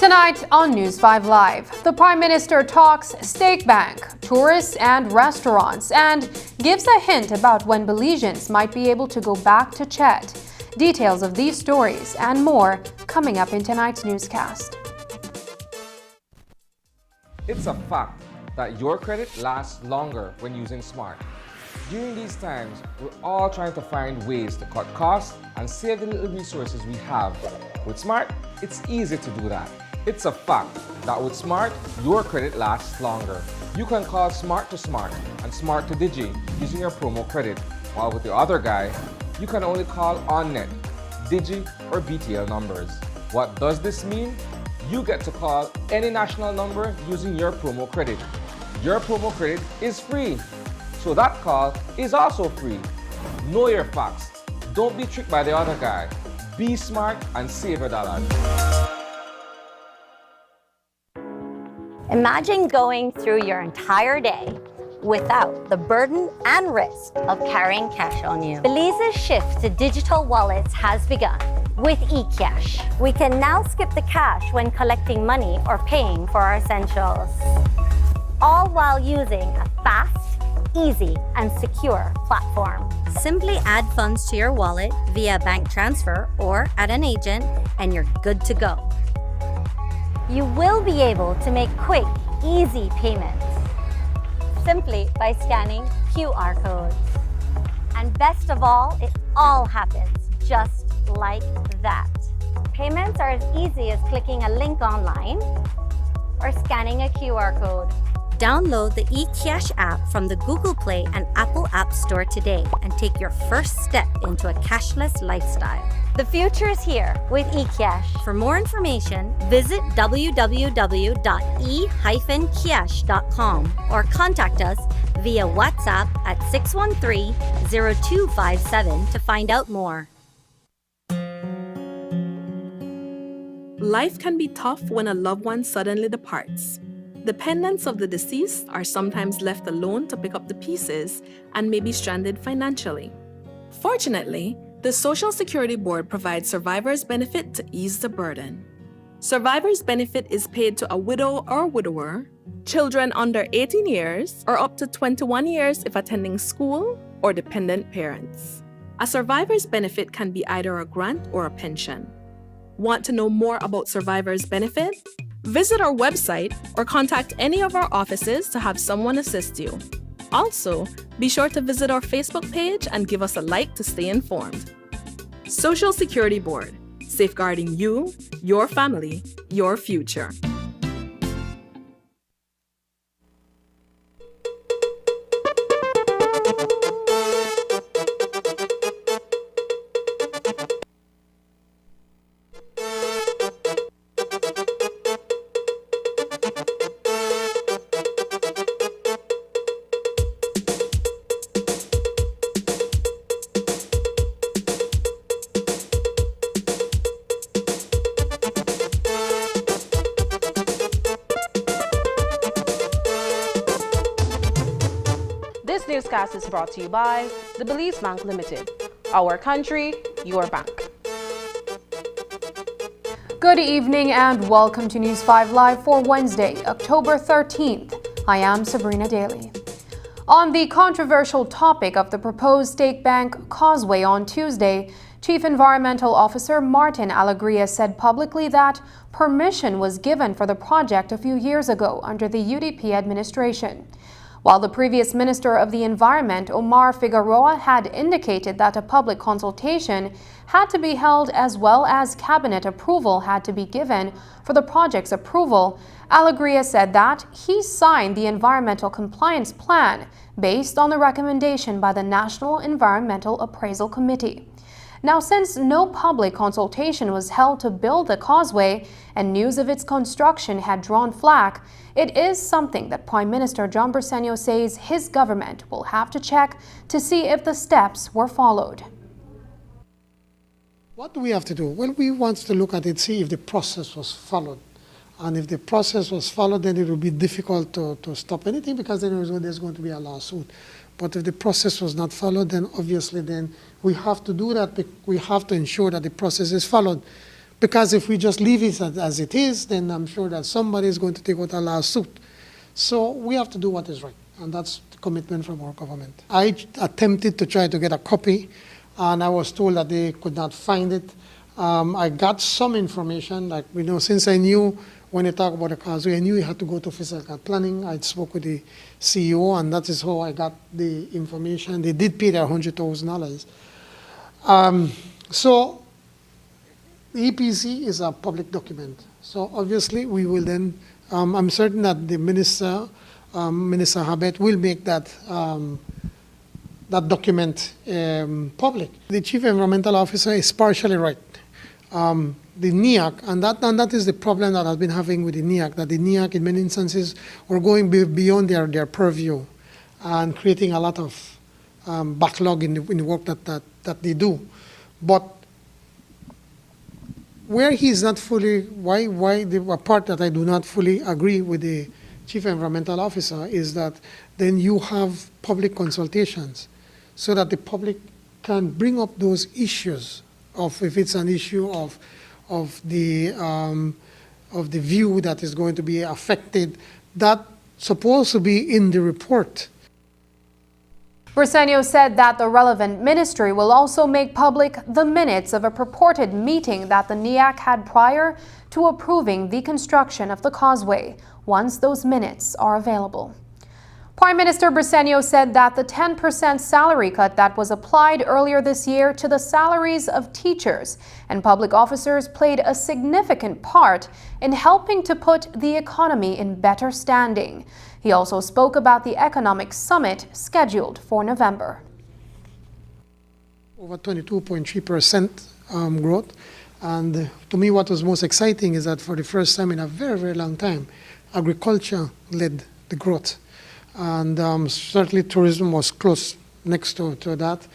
Tonight on News 5 Live, the Prime Minister talks State Bank, tourists and restaurants, and gives a hint about when Belizeans might be able to go back to Chet. Details of these stories and more coming up in tonight's newscast. It's a fact that your credit lasts longer when using Smart. During these times, we're all trying to find ways to cut costs and save the little resources we have. With Smart, it's easy to do that. It's a fact that with Smart, your credit lasts longer. You can call Smart to Smart and Smart to Digi using your promo credit, while with the other guy, you can only call OnNet, Digi, or BTL numbers. What does this mean? You get to call any national number using your promo credit. Your promo credit is free, so that call is also free. Know your facts. Don't be tricked by the other guy. Be smart and save your dollars. Imagine going through your entire day without the burden and risk of carrying cash on you. Belize's shift to digital wallets has begun with eCash. We can now skip the cash when collecting money or paying for our essentials, all while using a fast, easy, and secure platform. Simply add funds to your wallet via bank transfer or at an agent, and you're good to go. You will be able to make quick, easy payments simply by scanning QR codes. And best of all, it all happens just like that. Payments are as easy as clicking a link online or scanning a QR code. Download the eCash app from the Google Play and Apple App Store today and take your first step into a cashless lifestyle. The future is here with eCash. For more information, visit www.e-cash.com or contact us via WhatsApp at 613-0257 to find out more. Life can be tough when a loved one suddenly departs. Dependents of the deceased are sometimes left alone to pick up the pieces and may be stranded financially. Fortunately, the Social Security Board provides survivor's benefit to ease the burden. Survivor's benefit is paid to a widow or widower, children under 18 years, or up to 21 years if attending school, or dependent parents. A survivor's benefit can be either a grant or a pension. Want to know more about survivor's benefit? Visit our website or contact any of our offices to have someone assist you. Also, be sure to visit our Facebook page and give us a like to stay informed. Social Security Board, safeguarding you, your family, your future. newscast is brought to you by the Belize Bank Limited. Our country, your bank. Good evening and welcome to News 5 Live for Wednesday, October 13th. I am Sabrina Daly. On the controversial topic of the proposed state bank Causeway on Tuesday, Chief Environmental Officer Martin Alegria said publicly that permission was given for the project a few years ago under the UDP administration. While the previous Minister of the Environment, Omar Figueroa, had indicated that a public consultation had to be held as well as cabinet approval had to be given for the project's approval, Alegria said that he signed the environmental compliance plan based on the recommendation by the National Environmental Appraisal Committee. Now, since no public consultation was held to build the causeway and news of its construction had drawn flack, it is something that Prime Minister John Briceño says his government will have to check to see if the steps were followed. What do we have to do? Well, we want to look at it, see if the process was followed. And if the process was followed, then it will be difficult to stop anything because then there's going to be a lawsuit. But if the process was not followed, then obviously then we have to do that. We have to ensure that the process is followed. Because if we just leave it as it is, then I'm sure that somebody is going to take out a lawsuit. So we have to do what is right. And that's the commitment from our government. I attempted to try to get a copy, and I was told that they could not find it. I got some information, like, since I knew when you talk about the causeway, I knew you had to go to physical planning. I spoke with the CEO, and that is how I got the information. They did pay their $100,000. So the EPC is a public document. So obviously we will then, I'm certain that the Minister Habet will make that document public. The Chief Environmental Officer is partially right. The NEAC, and that is the problem that I've been having with the NEAC, that the NEAC in many instances are going beyond their purview and creating a lot of backlog in the work that they do. But where he's not fully, the part that I do not fully agree with the Chief Environmental Officer is that then you have public consultations so that the public can bring up those issues of if it's an issue of the view that is going to be affected, that's supposed to be in the report. Briceño said that the relevant ministry will also make public the minutes of a purported meeting that the NEAC had prior to approving the construction of the causeway, once those minutes are available. Prime Minister Briceño said that the 10% salary cut that was applied earlier this year to the salaries of teachers and public officers played a significant part in helping to put the economy in better standing. He also spoke about the economic summit scheduled for November. Over 22.3% growth. And to me, what was most exciting is that for the first time in a very, very long time, agriculture led the growth. And certainly tourism was close next to that.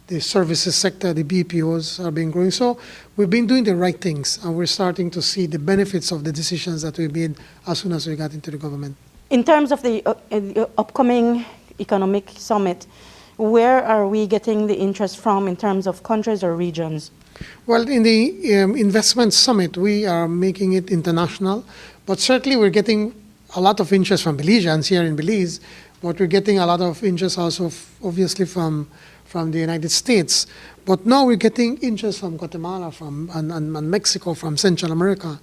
The services sector, the BPOs are being growing. So we've been doing the right things, and we're starting to see the benefits of the decisions that we made as soon as we got into the government. In terms of the upcoming economic summit, where are we getting the interest from in terms of countries or regions? Well, in the investment summit, we are making it international, but certainly we're getting a lot of interest from Belizeans here in Belize, but we're getting a lot of interest also, obviously, from the United States. But now we're getting interest from Guatemala, and Mexico, from Central America.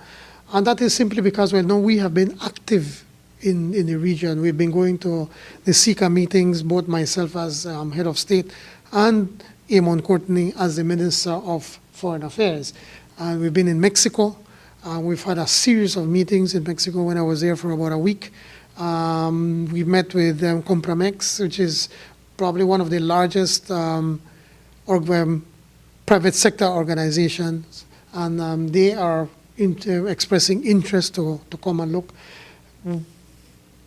And that is simply because we have been active in the region. We've been going to the SICA meetings, both myself as head of state and Amon Courtney as the Minister of Foreign Affairs. And we've been in Mexico. We've had a series of meetings in Mexico when I was there for about a week. We met with Compramex, which is probably one of the largest private sector organizations, and they are expressing interest to come and look.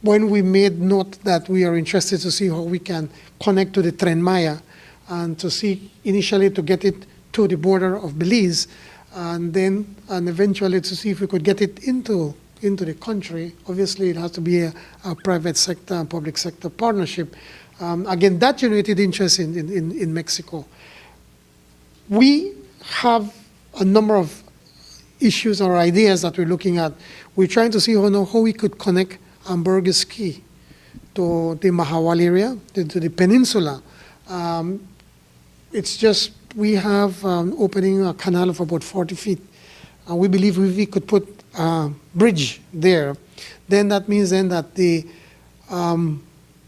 When we made note that we are interested to see how we can connect to the Tren Maya and to see initially to get it to the border of Belize, and eventually to see if we could get it into the country. Obviously, it has to be a private sector and public sector partnership. Again, that generated interest in Mexico. We have a number of issues or ideas that we're looking at. We're trying to see how we could connect Ambergris Caye to the Mahawal area, to the peninsula. It's just, we have opening a canal of about 40 feet. We believe if we could put a bridge there, then that means then that the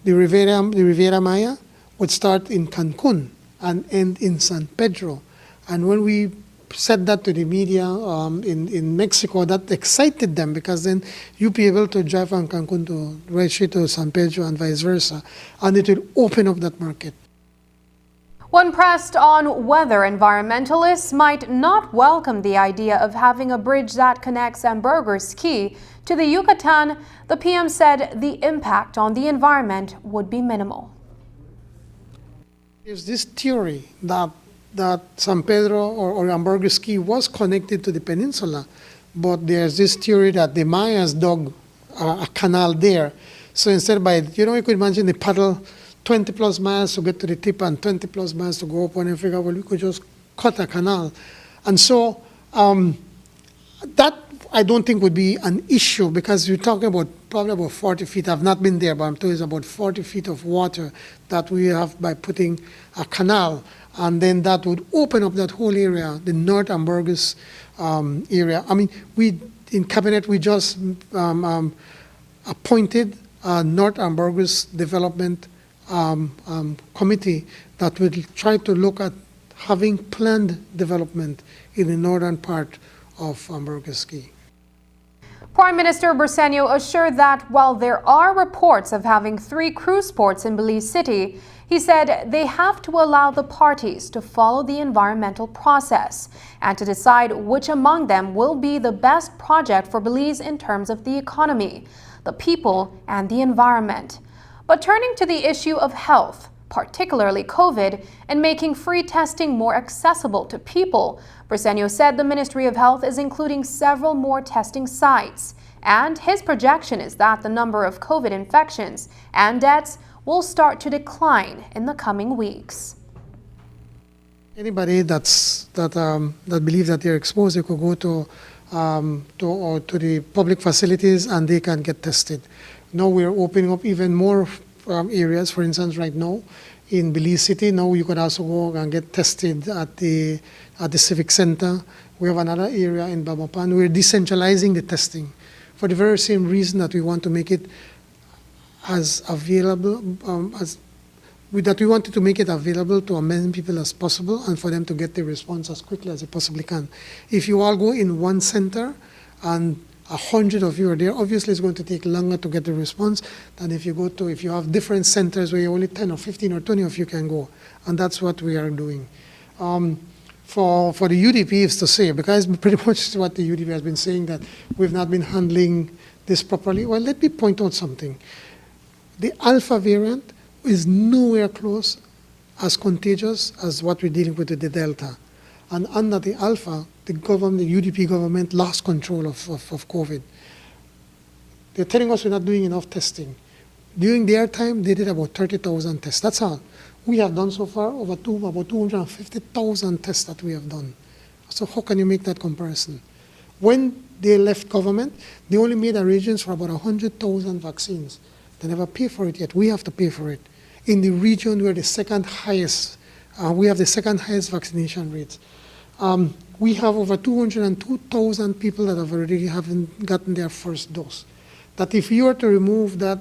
Riviera Maya would start in Cancun and end in San Pedro. And when we said that to the media in Mexico, that excited them, because then you'll be able to drive from Cancun to right straight to San Pedro and vice versa, and it will open up that market. When pressed on whether environmentalists might not welcome the idea of having a bridge that connects Ambergris Caye to the Yucatan, the PM said the impact on the environment would be minimal. There's this theory that San Pedro or Ambergris Caye was connected to the peninsula, but there's this theory that the Mayas dug a canal there. So instead you could imagine they paddle 20 plus miles to get to the tip and 20 plus miles to go up, and figure, well, we could just cut a canal. And so that I don't think would be an issue, because you're talking about probably about 40 feet. I've not been there, but I'm told it's about 40 feet of water that we have by putting a canal. And then that would open up that whole area, the North Ambergris area. I mean, in Cabinet, we just appointed a North Ambergris Development Committee that will try to look at having planned development in the northern part of Ambergris Caye. Prime Minister Briceño assured that while there are reports of having 3 cruise ports in Belize City, he said they have to allow the parties to follow the environmental process and to decide which among them will be the best project for Belize in terms of the economy, the people, and the environment. But turning to the issue of health, particularly COVID, and making free testing more accessible to people, Briceño said the Ministry of Health is including several more testing sites. And his projection is that the number of COVID infections and deaths will start to decline in the coming weeks. Anybody that believes that they're exposed, they could go to the public facilities and they can get tested. Now we're opening up even more areas. For instance, right now in Belize City, now you could also go and get tested at the Civic Center. We have another area in Babapan. We're decentralizing the testing for the very same reason that we want to make it as available that we wanted to make it available to as many people as possible and for them to get the response as quickly as they possibly can. If you all go in one center and 100 of you are there, obviously it's going to take longer to get the response than if you have different centers where only 10 or 15 or 20 of you can go. And that's what we are doing. For the UDP is to say, because pretty much what the UDP has been saying, that we've not been handling this properly. Well, let me point out something. The Alpha variant is nowhere close as contagious as what we're dealing with the Delta. And under the Alpha, the UDP government lost control of COVID. They're telling us we're not doing enough testing. During their time, they did about 30,000 tests. That's all. We have done so far about 250,000 tests that we have done. So how can you make that comparison? When they left government, they only made arrangements for about 100,000 vaccines. They never pay for it yet. We have to pay for it. In the region, we're the second highest. We have the second highest vaccination rates. We have over 202,000 people that have already haven't gotten their first dose. That if you were to remove that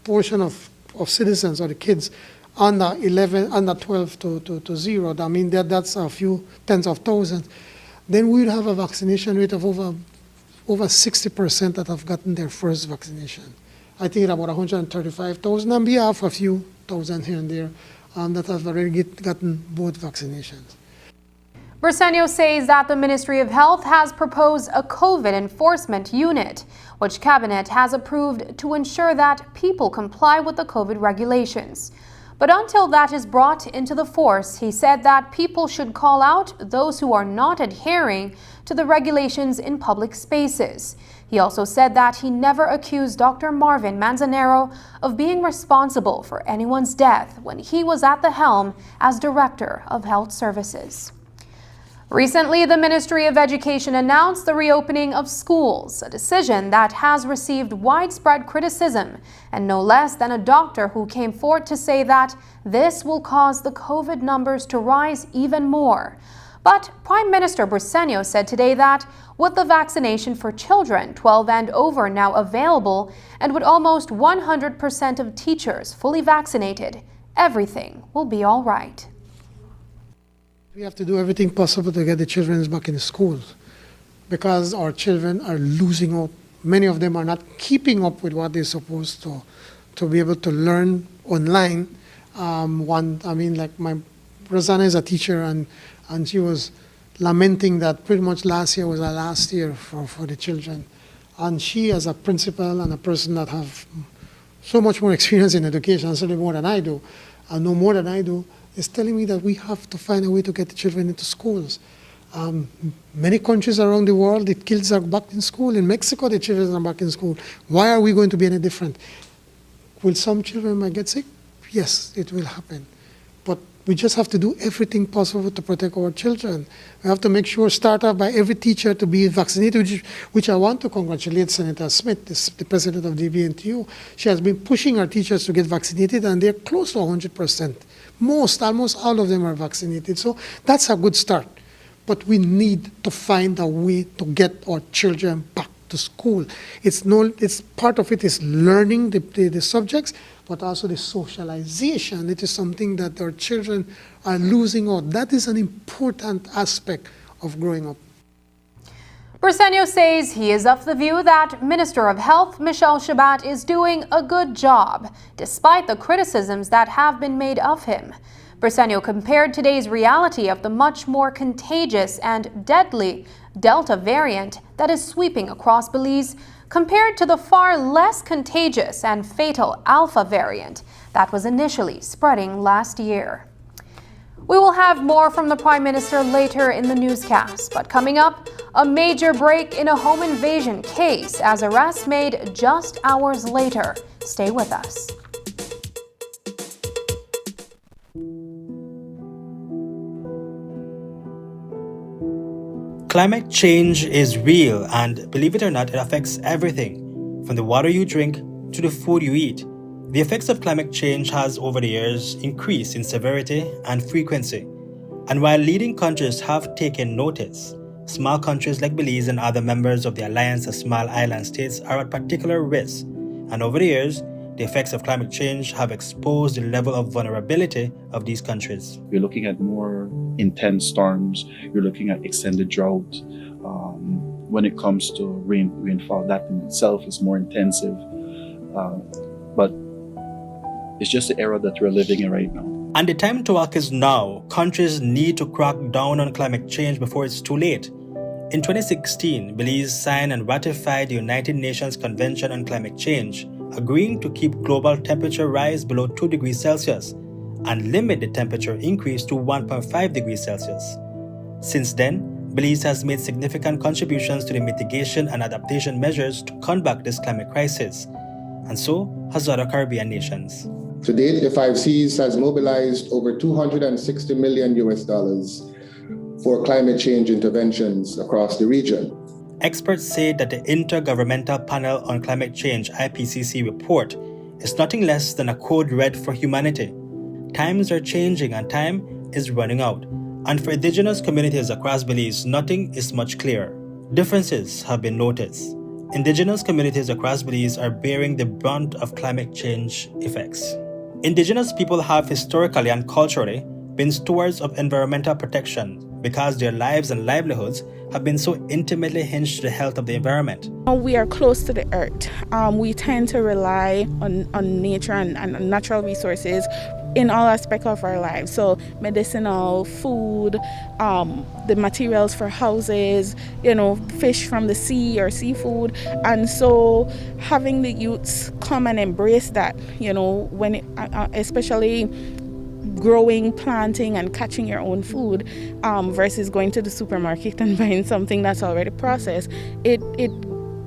portion of citizens or the kids under 12 to 0, I mean that's a few tens of thousands, then we would have a vaccination rate of over 60% that have gotten their first vaccination. I think about 135,000, and we have a few thousand here and there that have already gotten both vaccinations. Briceño says that the Ministry of Health has proposed a COVID enforcement unit, which Cabinet has approved to ensure that people comply with the COVID regulations. But until that is brought into the force, he said that people should call out those who are not adhering to the regulations in public spaces. He also said that he never accused Dr. Marvin Manzanero of being responsible for anyone's death when he was at the helm as Director of Health Services. Recently, the Ministry of Education announced the reopening of schools, a decision that has received widespread criticism, and no less than a doctor who came forward to say that this will cause the COVID numbers to rise even more. But Prime Minister Briceño said today that with the vaccination for children 12 and over now available, and with almost 100% of teachers fully vaccinated, everything will be all right. We have to do everything possible to get the children back in the schools because our children are losing out. Many of them are not keeping up with what they're supposed to be able to learn online. Like my Rosanna is a teacher and she was lamenting that pretty much last year was our last year for the children. And she, as a principal and a person that have so much more experience in education, certainly more than I do, and know more than I do, is telling me that we have to find a way to get the children into schools. Many countries around the world, the kids are back in school. In Mexico, the children are back in school. Why are we going to be any different? Will some children might get sick? Yes, it will happen. But we just have to do everything possible to protect our children. We have to make sure, start off by every teacher to be vaccinated, which I want to congratulate Senator Smith, the president of the DBNTU. She has been pushing our teachers to get vaccinated, and they're close to 100%. Almost all of them are vaccinated. So that's a good start. But we need to find a way to get our children back to school. It's part of it is learning the subjects, but also the socialization. It is something that our children are losing out. That is an important aspect of growing up. Briceño says he is of the view that Minister of Health Michelle Shabat is doing a good job, despite the criticisms that have been made of him. Briceño compared today's reality of the much more contagious and deadly Delta variant that is sweeping across Belize compared to the far less contagious and fatal Alpha variant that was initially spreading last year. We will have more from the Prime Minister later in the newscast, but coming up, a major break in a home invasion case as arrests made just hours later. Stay with us. Climate change is real, and believe it or not, it affects everything, from the water you drink to the food you eat. The effects of climate change has over the years increased in severity and frequency. And while leading countries have taken notice, small countries like Belize and other members of the Alliance of Small Island States are at particular risk. And over the years, the effects of climate change have exposed the level of vulnerability of these countries. You're looking at more intense storms, you're looking at extended drought. When it comes to rainfall, that in itself is more intensive. But it's just the era that we're living in right now. And the time to act is now. Countries need to crack down on climate change before it's too late. In 2016, Belize signed and ratified the United Nations Convention on Climate Change, agreeing to keep global temperature rise below 2 degrees Celsius and limit the temperature increase to 1.5 degrees Celsius. Since then, Belize has made significant contributions to the mitigation and adaptation measures to combat this climate crisis, and so has other Caribbean nations. To date, the 5Cs has mobilized over $260 million for climate change interventions across the region. Experts say that the Intergovernmental Panel on Climate Change IPCC report is nothing less than a code red for humanity. Times are changing and time is running out. And for indigenous communities across Belize, nothing is much clearer. Differences have been noticed. Indigenous communities across Belize are bearing the brunt of climate change effects. Indigenous people have historically and culturally been stewards of environmental protection because their lives and livelihoods have been so intimately hinged to the health of the environment. We are close to the earth. We tend to rely on nature and natural resources in all aspects of our lives. So medicinal, food, the materials for houses, fish from the sea or seafood. And so having the youths come and embrace that, when it, especially growing, planting, and catching your own food versus going to the supermarket and buying something that's already processed, it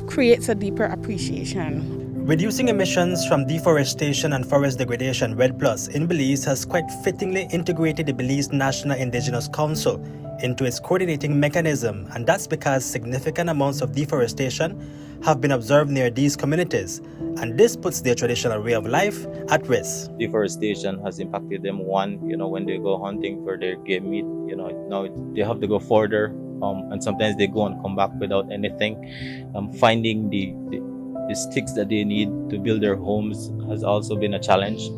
creates a deeper appreciation. Reducing emissions from deforestation and forest degradation, REDD+ in Belize has quite fittingly integrated the Belize National Indigenous Council into its coordinating mechanism, and that's because significant amounts of deforestation have been observed near these communities, and this puts their traditional way of life at risk. Deforestation has impacted them. One, when they go hunting for their game meat, now they have to go further, and sometimes they go and come back without anything. Finding the sticks that they need to build their homes has also been a challenge.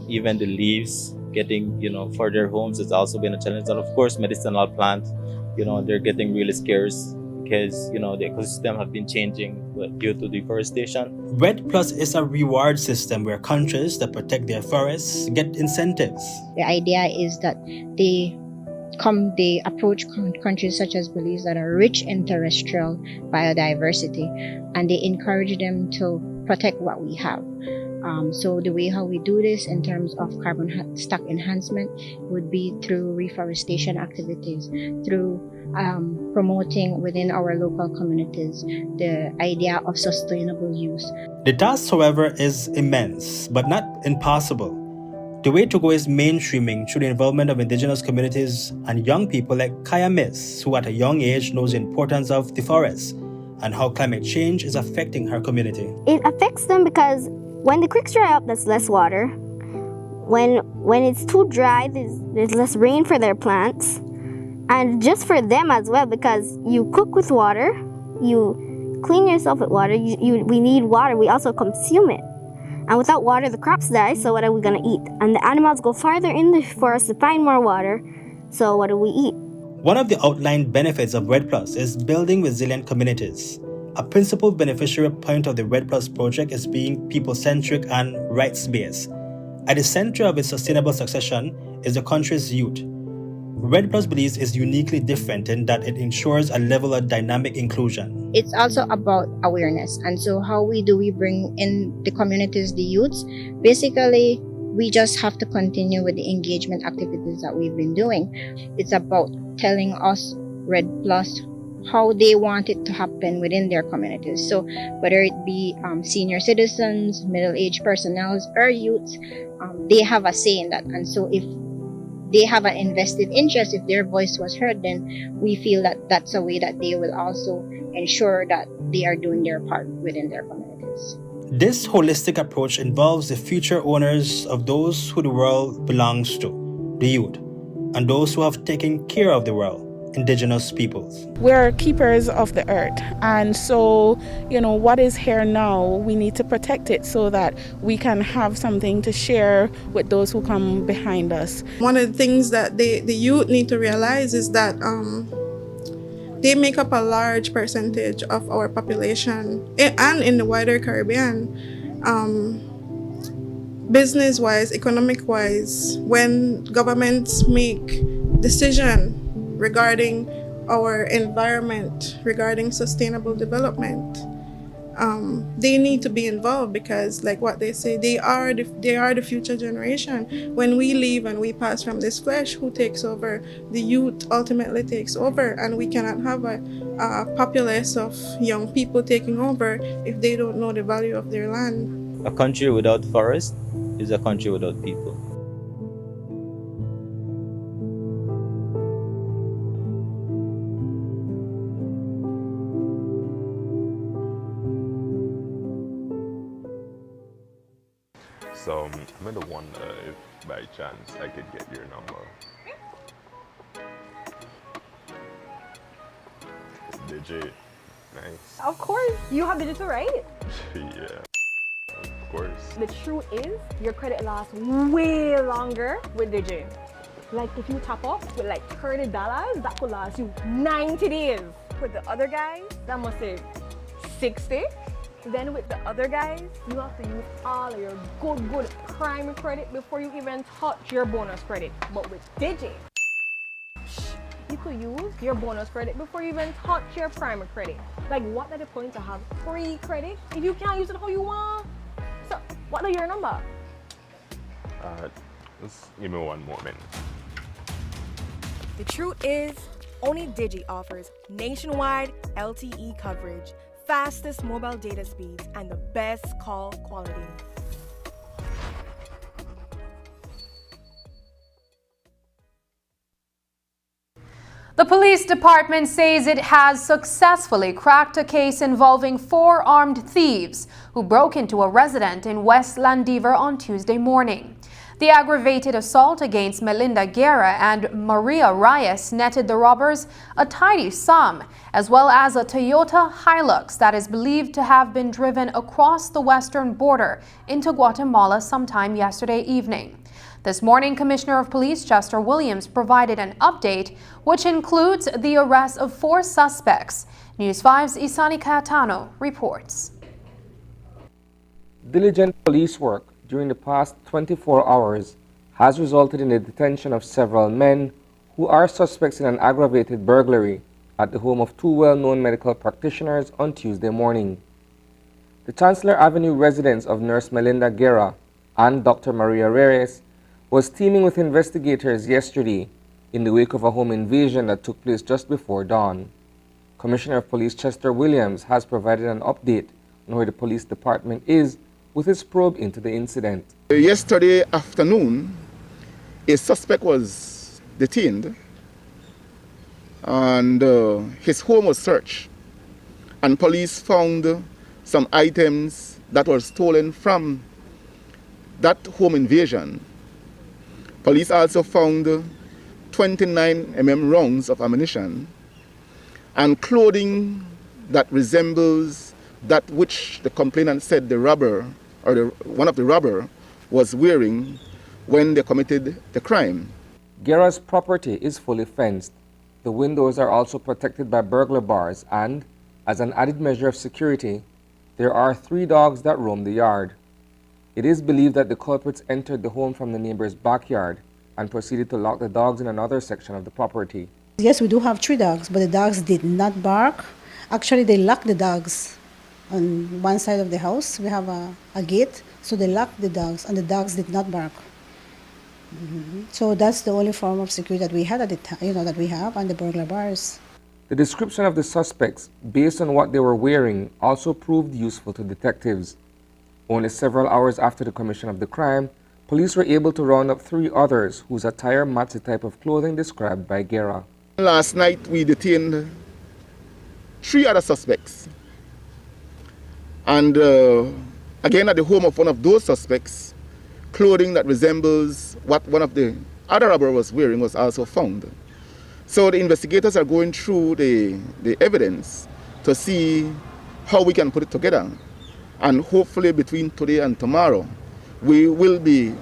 Even the leaves getting, for their homes has also been a challenge. And of course, medicinal plants, they're getting really scarce because, the ecosystem have been changing due to deforestation. REDD+ is a reward system where countries that protect their forests get incentives. The idea is that they approach countries such as Belize that are rich in terrestrial biodiversity, and they encourage them to protect what we have. So the way how we do this in terms of carbon stock enhancement would be through reforestation activities, through promoting within our local communities the idea of sustainable use. The task, however, is immense, but not impossible. The way to go is mainstreaming through the involvement of indigenous communities and young people like Kaya Miss, who at a young age knows the importance of the forest and how climate change is affecting her community. It affects them because when the creeks dry up, there's less water. When it's too dry, there's less rain for their plants. And just for them as well, because you cook with water, you clean yourself with water, we need water, we also consume it. And without water, the crops die, so what are we going to eat? And the animals go farther in the forest to find more water, so what do we eat? One of the outlined benefits of REDD+ is building resilient communities. A principal beneficiary point of the REDD+ project is being people-centric and rights-based. At the center of its sustainable succession is the country's youth. REDD+ Belize is uniquely different in that it ensures a level of dynamic inclusion. It's also about awareness. And so how do we bring in the communities, the youths? Basically, we just have to continue with the engagement activities that we've been doing. It's about telling us, REDD+, how they want it to happen within their communities. So whether it be senior citizens, middle-aged personnel, or youths, they have a say in that. And so if they have an invested interest, if their voice was heard, then we feel that that's a way that they will also ensure that they are doing their part within their communities. This holistic approach involves the future owners of those who the world belongs to, the youth, and those who have taken care of the world, indigenous peoples. We're keepers of the earth, and so what is here now, we need to protect it so that we can have something to share with those who come behind us. One of the things that the youth need to realize is that they make up a large percentage of our population and in the wider Caribbean. Business-wise, economic-wise, when governments make decisions regarding our environment, regarding sustainable development, they need to be involved because, like what they say, they are the future generation. When we leave and we pass from this flesh, who takes over? The youth ultimately takes over, and we cannot have a populace of young people taking over if they don't know the value of their land. A country without forest is a country without people. So I'm gonna wonder if by chance I could get your number. It's digit. Nice. Of course, you have digital, right? Yeah, of course. The truth is, your credit lasts way longer with Digi. Like if you top up with like $30, that could last you 90 days. With the other guys, that must say 60. Then with the other guys, you have to use all of your good prime credit before you even touch your bonus credit. But with Digi, you could use your bonus credit before you even touch your prime credit. Like, what are the point to have free credit if you can't use it how you want? So, what are your number? Just give me one moment. The truth is, only Digi offers nationwide LTE coverage, fastest mobile data speeds, and the best call quality. The police department says it has successfully cracked a case involving 4 armed thieves who broke into a residence in West Landiver on Tuesday morning. The aggravated assault against Melinda Guerra and Maria Reyes netted the robbers a tidy sum, as well as a Toyota Hilux that is believed to have been driven across the western border into Guatemala sometime yesterday evening. This morning, Commissioner of Police Chester Williams provided an update, which includes the arrest of 4 suspects. News 5's Isani Cayetano reports. Diligent police work during the past 24 hours has resulted in the detention of several men who are suspects in an aggravated burglary at the home of 2 well-known medical practitioners on Tuesday morning. The Chancellor Avenue residence of Nurse Melinda Guerra and Dr. Maria Reyes was teeming with investigators yesterday in the wake of a home invasion that took place just before dawn. Commissioner of Police Chester Williams has provided an update on where the police department is with its probe into the incident. Yesterday afternoon, a suspect was detained and his home was searched, and police found some items that were stolen from that home invasion. Police also found 29 mm rounds of ammunition and clothing that resembles that which the complainant said the robber or one of the robber was wearing when they committed the crime. Guerra's property is fully fenced. The windows are also protected by burglar bars and, as an added measure of security, there are 3 dogs that roam the yard. It is believed that the culprits entered the home from the neighbor's backyard and proceeded to lock the dogs in another section of the property. Yes, we do have 3 dogs, but the dogs did not bark. Actually, they locked the dogs on one side of the house. We have a gate, so they locked the dogs, and the dogs did not bark. So that's the only form of security that we had at the time, that we have, and the burglar bars. The description of the suspects, based on what they were wearing, also proved useful to detectives. Only several hours after the commission of the crime, police were able to round up 3 others whose attire matched the type of clothing described by Guerra. Last night we detained 3 other suspects. And again, at the home of one of those suspects, clothing that resembles what one of the other robber was wearing was also found. So the investigators are going through the evidence to see how we can put it together. And hopefully between today and tomorrow, we will be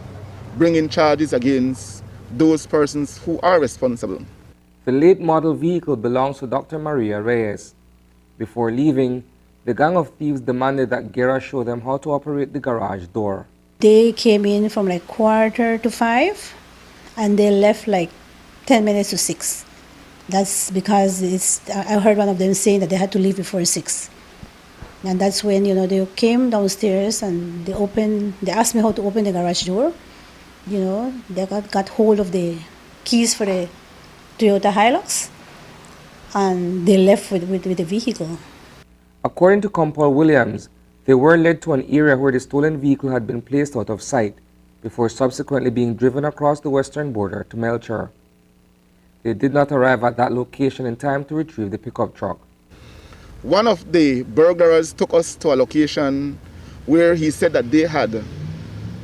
bringing charges against those persons who are responsible. The late model vehicle belongs to Dr. Maria Reyes. Before leaving, the gang of thieves demanded that Guerra show them how to operate the garage door. They came in from like 4:45 and they left like 10 minutes to 6. That's because I heard one of them saying that they had to leave before 6. And that's when, they came downstairs and they asked me how to open the garage door. They got hold of the keys for the Toyota Hilux and they left with the vehicle. According to Compol Williams, they were led to an area where the stolen vehicle had been placed out of sight before subsequently being driven across the western border to Melchor. They did not arrive at that location in time to retrieve the pickup truck. One of the burglars took us to a location where he said that they had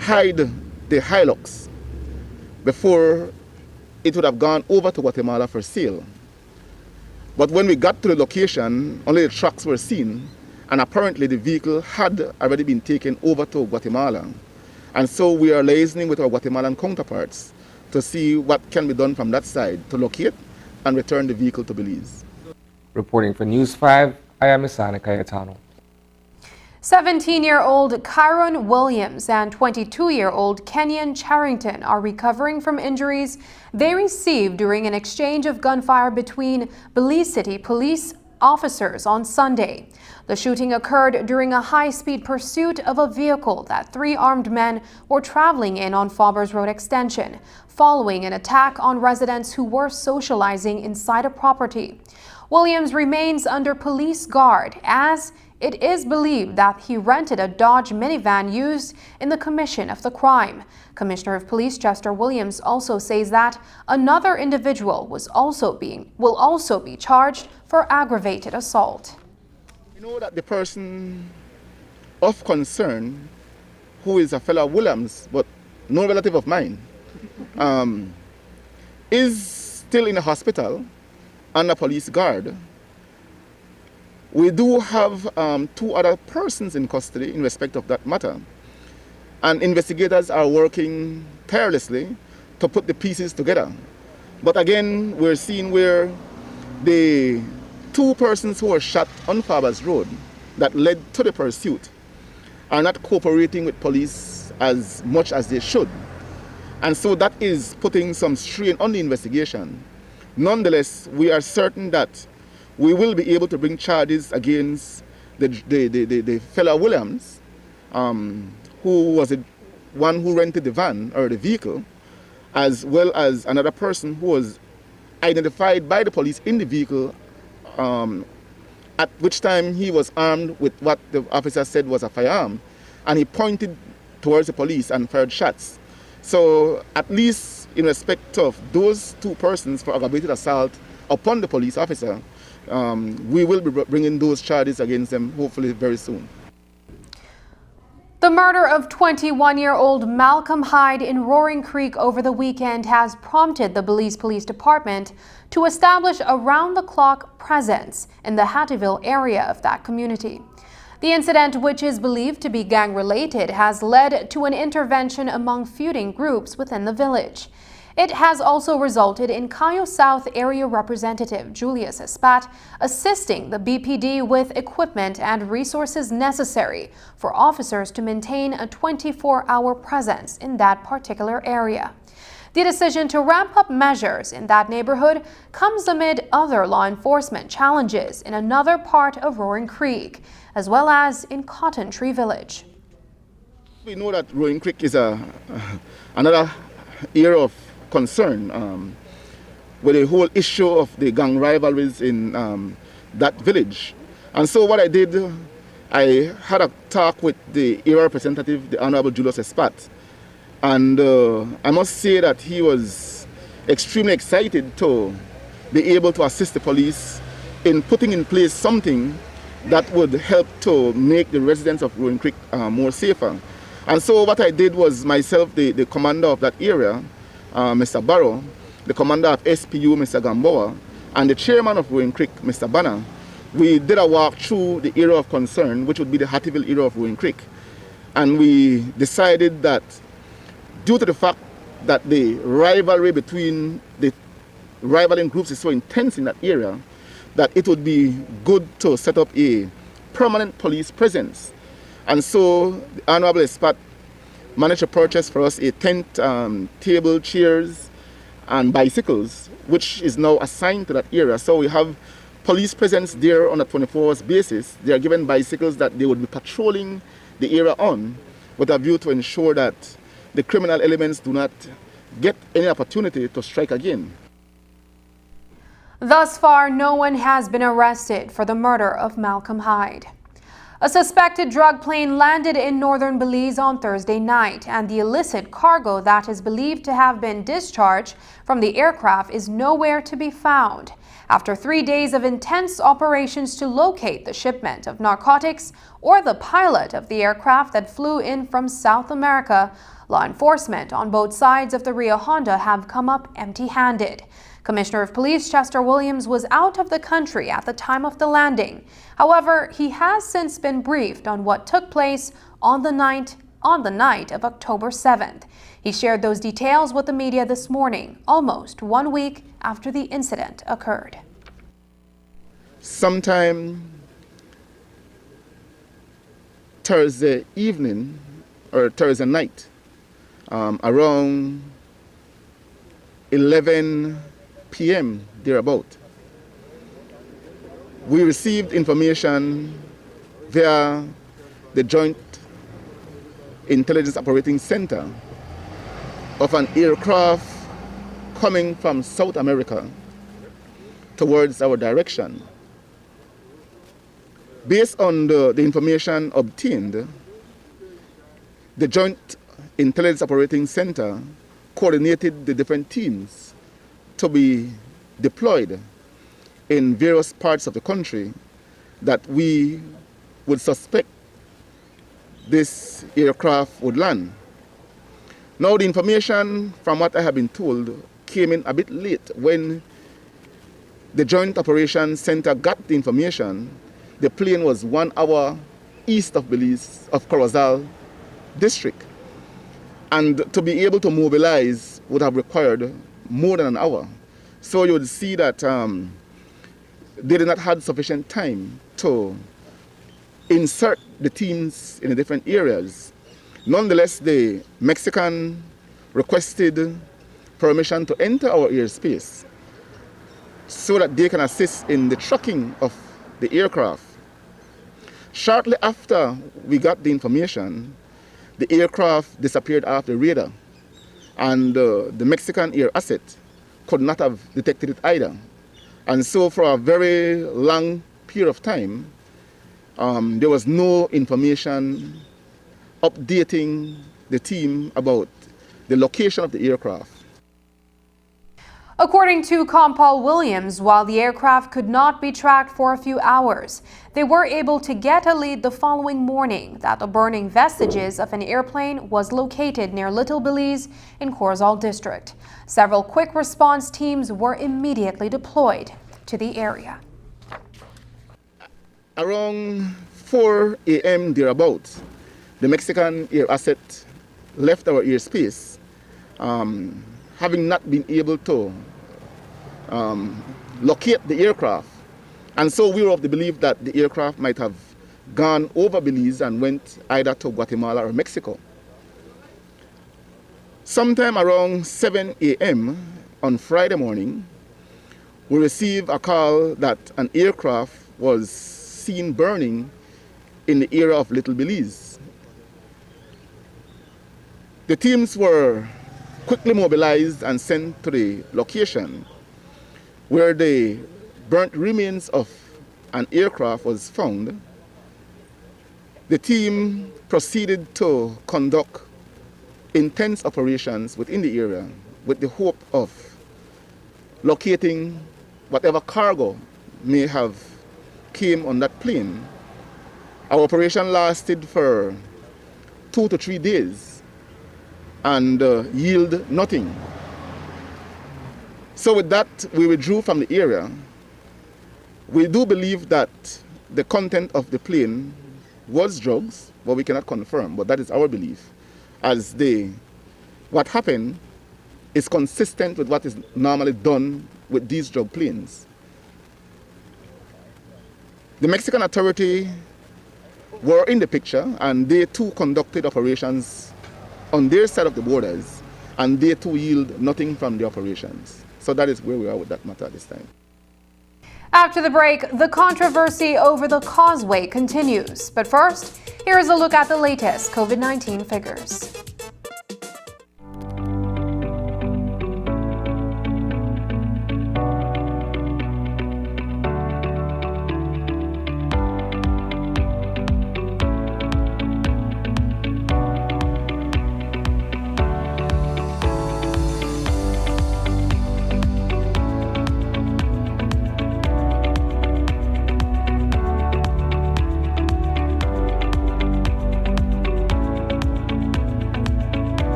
hid the Hilux before it would have gone over to Guatemala for sale. But when we got to the location, only the trucks were seen, and apparently the vehicle had already been taken over to Guatemala. And so we are liaising with our Guatemalan counterparts to see what can be done from that side to locate and return the vehicle to Belize. Reporting for News 5, I am Isani Cayetano. 17-year-old Kyron Williams and 22-year-old Kenyon Charrington are recovering from injuries they received during an exchange of gunfire between Belize City police officers on Sunday. The shooting occurred during a high-speed pursuit of a vehicle that three armed men were traveling in on Faubers Road Extension, following an attack on residents who were socializing inside a property. Williams remains under police guard as it is believed that he rented a Dodge minivan used in the commission of the crime. Commissioner of Police Chester Williams also says that another individual will also be charged for aggravated assault. We know that the person of concern, who is a fellow Williams, but no relative of mine, is still in a hospital under police guard. We do have two other persons in custody in respect of that matter. And investigators are working tirelessly to put the pieces together. But again, we're seeing where the two persons who were shot on Faubers Road that led to the pursuit are not cooperating with police as much as they should. And so that is putting some strain on the investigation. Nonetheless, we are certain that we will be able to bring charges against the fellow Williams, who was the one who rented the van or the vehicle, as well as another person who was identified by the police in the vehicle, at which time he was armed with what the officer said was a firearm, and he pointed towards the police and fired shots. So at least in respect of those two persons for aggravated assault upon the police officer, we will be bringing those charges against them hopefully very soon. The murder of 21-year-old Malcolm Hyde in Roaring Creek over the weekend has prompted the Belize Police Department to establish a round-the-clock presence in the Hattieville area of that community. The incident, which is believed to be gang-related, has led to an intervention among feuding groups within the village. It has also resulted in Cayo South Area Representative Julius Espat assisting the BPD with equipment and resources necessary for officers to maintain a 24-hour presence in that particular area. The decision to ramp up measures in that neighborhood comes amid other law enforcement challenges in another part of Roaring Creek, as well as in Cotton Tree Village. We know that Roaring Creek is another area of concern with the whole issue of the gang rivalries in that village. And so what I did, I had a talk with the area representative, the Honorable Julius Espat, and I must say that he was extremely excited to be able to assist the police in putting in place something that would help to make the residents of Roaring Creek more safer. And so what I did was myself, the commander of that area, Mr. Barrow, the commander of SPU, Mr. Gamboa, and the chairman of Roaring Creek, Mr. Banner, we did a walk through the area of concern, which would be the Hattieville area of Roaring Creek. And we decided that due to the fact that the rivalry between the rivaling groups is so intense in that area, that it would be good to set up a permanent police presence. And so the Honorable Espat managed to purchase for us a tent, table, chairs, and bicycles, which is now assigned to that area. So we have police presence there on a 24-hour basis. They are given bicycles that they would be patrolling the area on, with a view to ensure that the criminal elements do not get any opportunity to strike again. Thus far, no one has been arrested for the murder of Malcolm Hyde. A suspected drug plane landed in northern Belize on Thursday night, and the illicit cargo that is believed to have been discharged from the aircraft is nowhere to be found. After 3 days of intense operations to locate the shipment of narcotics or the pilot of the aircraft that flew in from South America, law enforcement on both sides of the Rio Honda have come up empty-handed. Commissioner of Police Chester Williams was out of the country at the time of the landing. However, he has since been briefed on what took place on the night of October 7th. He shared those details with the media this morning, almost 1 week after the incident occurred. Sometime Thursday evening or Thursday night, around 11 p.m. thereabout. We received information via the Joint Intelligence Operating Center of an aircraft coming from South America towards our direction. Based on the information obtained, the Joint Intelligence Operating Center coordinated the different teams to be deployed in various parts of the country that we would suspect this aircraft would land. Now, the information, from what I have been told, came in a bit late. When the Joint Operations Center got the information, the plane was 1 hour east of Belize, of Corozal district. And to be able to mobilize would have required more than an hour. So you would see that they did not have sufficient time to insert the teams in the different areas. Nonetheless, the Mexican requested permission to enter our airspace so that they can assist in the tracking of the aircraft. Shortly after we got the information, the aircraft disappeared off the radar, and the Mexican air asset could not have detected it either. And so for a very long period of time, there was no information updating the team about the location of the aircraft. According to Compal Williams, while the aircraft could not be tracked for a few hours, they were able to get a lead the following morning that the burning vestiges of an airplane was located near Little Belize in Corozal district. Several quick response teams were immediately deployed to the area. Around 4 a.m. thereabouts, the Mexican air asset left our airspace, having not been able to locate the aircraft. And so we were of the belief that the aircraft might have gone over Belize and went either to Guatemala or Mexico. Sometime around 7 a.m. on Friday morning, we received a call that an aircraft was seen burning in the area of Little Belize. The teams were quickly mobilized and sent to the location where the burnt remains of an aircraft was found. The team proceeded to conduct intense operations within the area with the hope of locating whatever cargo may have came on that plane. Our operation lasted for 2 to 3 days and yielded nothing. So with that, we withdrew from the area. We do believe that the content of the plane was drugs, but we cannot confirm, but that is our belief, as what happened is consistent with what is normally done with these drug planes. The Mexican authority were in the picture, and they too conducted operations on their side of the borders, and they too yield nothing from the operations. So that is where we are with that matter at this time. After the break, the controversy over the Causeway continues. But first, here is a look at the latest COVID-19 figures.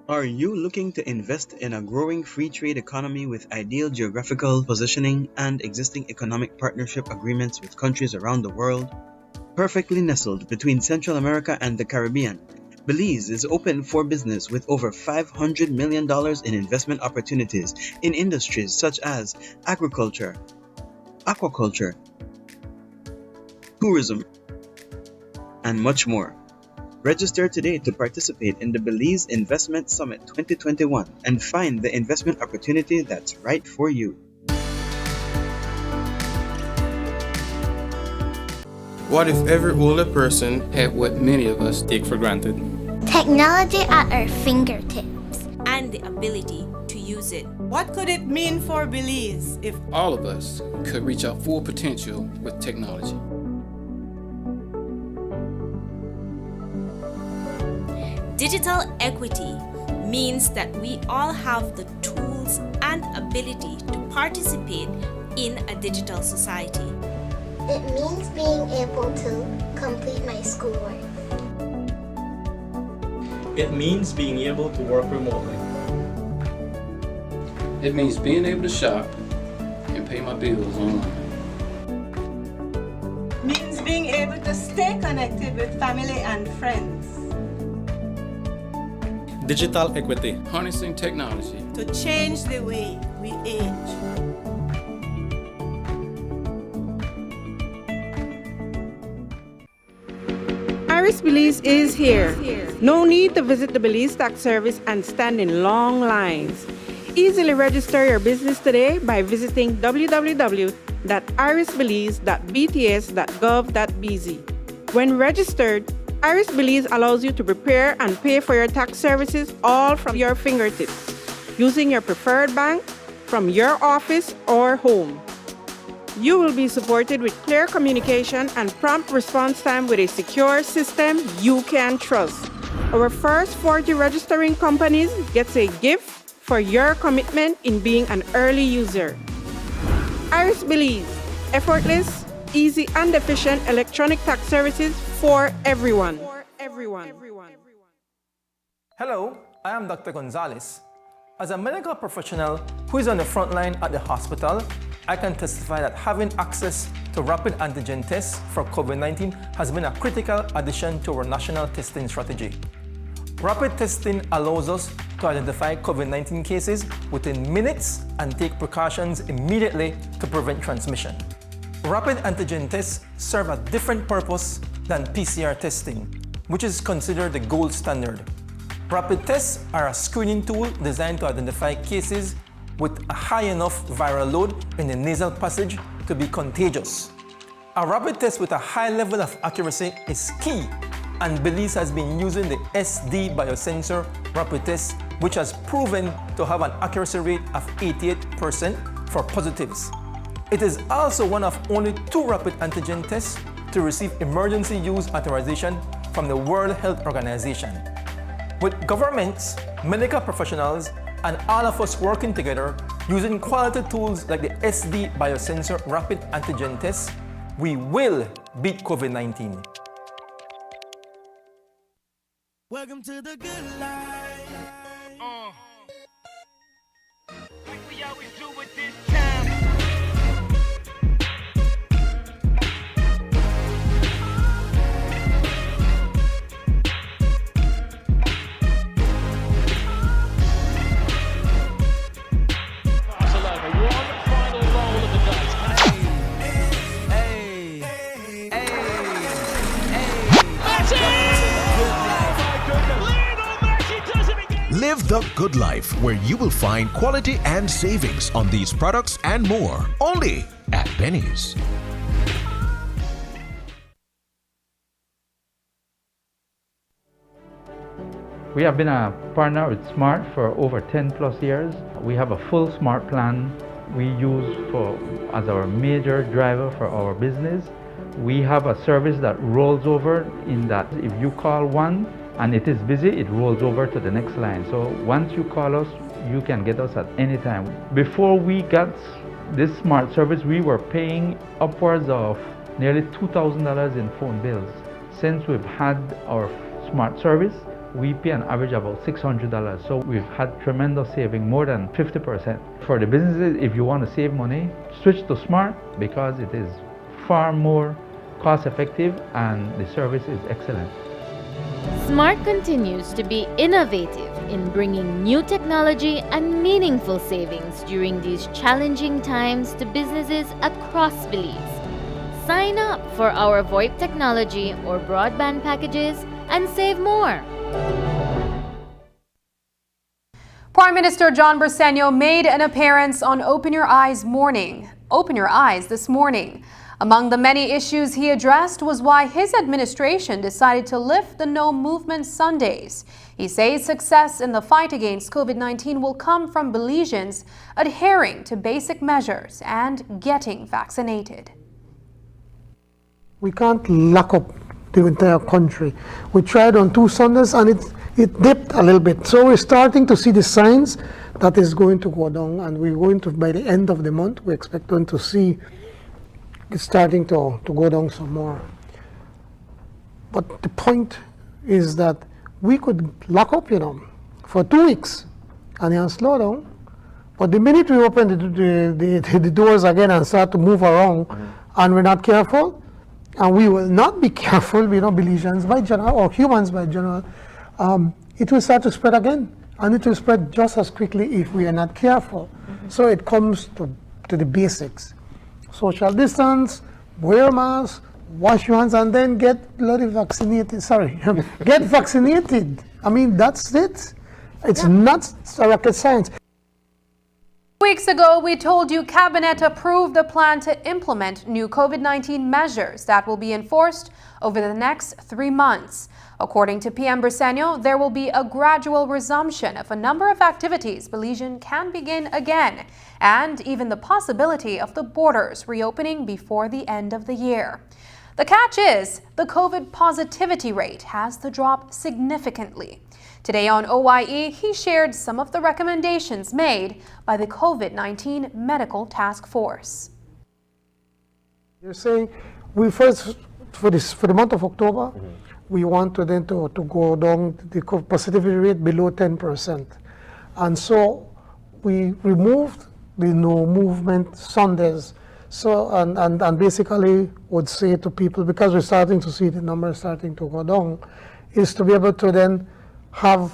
Are you looking to invest in a growing free trade economy with ideal geographical positioning and existing economic partnership agreements with countries around the world? Perfectly nestled between Central America and the Caribbean, Belize is open for business with over $500 million in investment opportunities in industries such as agriculture, aquaculture, tourism, and much more. Register today to participate in the Belize Investment Summit 2021 and find the investment opportunity that's right for you. What if every older person had what many of us take for granted? Technology at our fingertips. And the ability to use it. What could it mean for Belize if all of us could reach our full potential with technology? Digital equity means that we all have the tools and ability to participate in a digital society. It means being able to complete my schoolwork. It means being able to work remotely. It means being able to shop and pay my bills online. means being able to stay connected with family and friends. Digital equity. Harnessing technology To change the way we age. Iris Belize is here. No need to visit the Belize Tax Service and stand in long lines. Easily register your business today by visiting www.irisbelize.bts.gov.bz. When registered, Iris Belize allows you to prepare and pay for your tax services all from your fingertips, using your preferred bank, from your office or home. You will be supported with clear communication and prompt response time with a secure system you can trust. Our first 40 registering companies gets a gift for your commitment in being an early user. Iris Belize, effortless, easy and efficient electronic tax services for everyone. Hello, I am Dr. Gonzalez. As a medical professional who is on the front line at the hospital, I can testify that having access to rapid antigen tests for COVID-19 has been a critical addition to our national testing strategy. Rapid testing allows us to identify COVID-19 cases within minutes and take precautions immediately to prevent transmission. Rapid antigen tests serve a different purpose than PCR testing, which is considered the gold standard. Rapid tests are a screening tool designed to identify cases with a high enough viral load in the nasal passage to be contagious. A rapid test with a high level of accuracy is key, and Belize has been using the SD biosensor rapid test, which has proven to have an accuracy rate of 88% for positives. It is also one of only 2 rapid antigen tests to receive emergency use authorization from the World Health Organization. With governments, medical professionals, and all of us working together using quality tools like the SD biosensor rapid antigen test, we will beat COVID-19. Welcome to the good life. Like we always do with this time. Live the good life, where you will find quality and savings on these products and more, only at Benny's. We have been a partner with Smart for over 10 plus years. We have a full Smart plan we use as our major driver for our business. We have a service that rolls over in that if you call one and it is busy, it rolls over to the next line. So once you call us, you can get us at any time. Before we got this Smart service, we were paying upwards of nearly $2,000 in phone bills. Since we've had our Smart service, we pay an average of about $600. So we've had tremendous saving, more than 50%. For the businesses, if you want to save money, switch to Smart because it is far more cost effective and the service is excellent. SMART continues to be innovative in bringing new technology and meaningful savings during these challenging times to businesses across Belize. Sign up for our VoIP technology or broadband packages and save more. Prime Minister John Briceño made an appearance on Open Your Eyes this morning. Among the many issues he addressed was why his administration decided to lift the No Movement Sundays. He says success in the fight against COVID-19 will come from Belizeans adhering to basic measures and getting vaccinated. We can't lock up the entire country. We tried on 2 Sundays and it dipped a little bit. So we're starting to see the signs that is going to go down, and we're going to, by the end of the month, we're expecting to see it's starting to go down some more. But the point is that we could lock up, for 2 weeks and then slow down. But the minute we open the doors again and start to move around, and we're not careful, and we will not be careful, Belizeans by general, or humans by general, it will start to spread again. And it will spread just as quickly if we are not careful. So it comes to the basics. Social distance, wear masks, wash your hands, and then get bloody vaccinated. Get vaccinated. I mean, that's it. It's not rocket science. Weeks ago, we told you Cabinet approved a plan to implement new COVID-19 measures that will be enforced over the next 3 months. According to PM Briceño, there will be a gradual resumption of a number of activities Belizean can begin again, and even the possibility of the borders reopening before the end of the year. The catch is the COVID positivity rate has to drop significantly. Today on OYE, he shared some of the recommendations made by the COVID-19 Medical Task Force. You're saying we first, for the month of October, we want to then to go down the positivity rate below 10%. And so we removed the No Movement Sundays. So, and basically would say to people, because we're starting to see the numbers starting to go down, is to be able to then have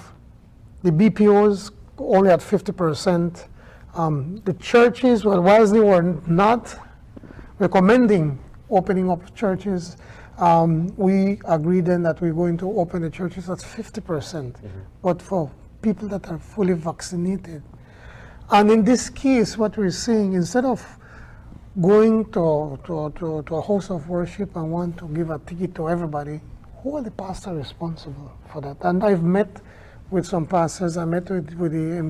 the BPOs only at 50%. The churches, well, whilst they were not recommending opening up churches, we agreed then that we're going to open the churches at 50%, but for people that are fully vaccinated. And in this case, what we're seeing, instead of going to a house of worship and want to give a ticket to everybody, who are the pastors responsible for that? And I've met with some pastors. I met with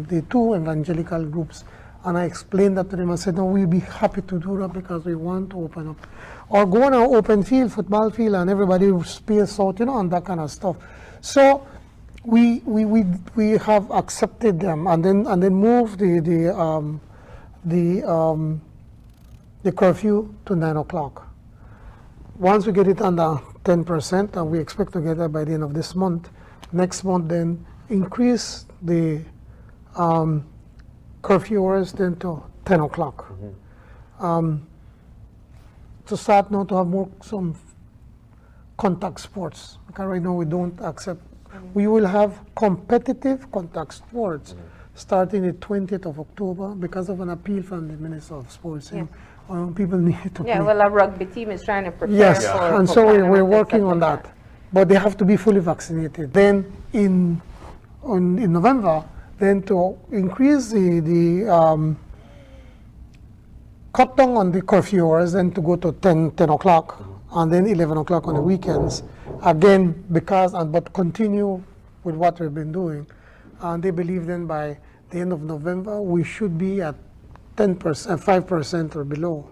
the 2 evangelical groups, and I explained that to them. I said, no, we'll be happy to do that because we want to open up. Or go on an open field, football field, and everybody will space out, and that kind of stuff. So we have accepted them, and then move the curfew to 9 o'clock. Once we get it under 10%, and we expect to get that by the end of this month, next month then increase the curfew hours then to 10 o'clock. To start now to have some contact sports, because right now we don't accept. We will have competitive contact sports starting the 20th of October because of an appeal from the Minister of Sports. People need to play. Well, a rugby team is trying to prepare for and so we're working on that. But they have to be fully vaccinated. Then in November, then to increase the cut down on the curfew hours, then to go to 10 o'clock, and then 11 o'clock on the weekends. Again, but continue with what we've been doing. And they believe then by the end of November, we should be at 10%, 5% or below.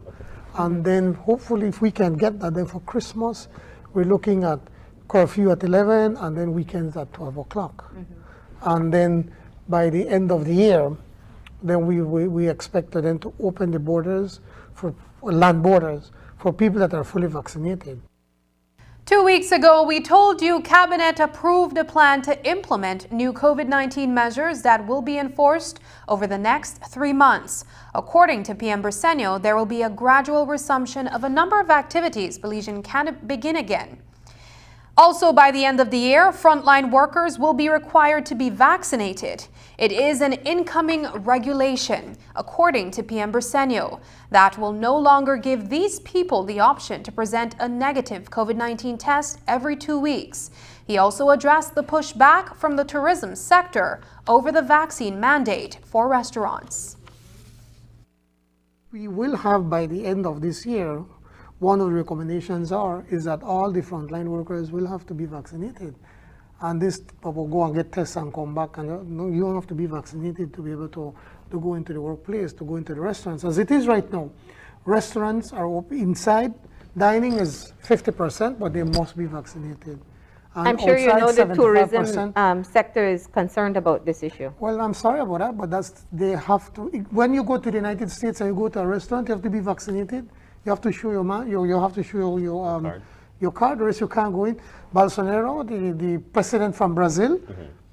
And then hopefully if we can get that, then for Christmas, we're looking at curfew at 11 and then weekends at 12 o'clock. And then by the end of the year, then we expect then to open the borders for land borders for people that are fully vaccinated. 2 weeks ago, we told you Cabinet approved a plan to implement new COVID-19 measures that will be enforced over the next 3 months. According to PM Briceño, there will be a gradual resumption of a number of activities Belizean can begin again. Also, by the end of the year, frontline workers will be required to be vaccinated. It is an incoming regulation, according to PM Briceño, that will no longer give these people the option to present a negative COVID-19 test every 2 weeks. He also addressed the pushback from the tourism sector over the vaccine mandate for restaurants. We will have by the end of this year, one of the recommendations is that all the frontline workers will have to be vaccinated. And this people go and get tests and come back, and you don't have to be vaccinated to be able to go into the workplace, to go into the restaurants. As it is right now, restaurants are open inside, dining is 50%, but they must be vaccinated. And I'm sure you know the 75%, tourism sector is concerned about this issue. Well, I'm sorry about that, but they have to. When you go to the United States and you go to a restaurant, you have to be vaccinated. You have to show you have to show your card, or else you can't go in. Bolsonaro, the president from Brazil,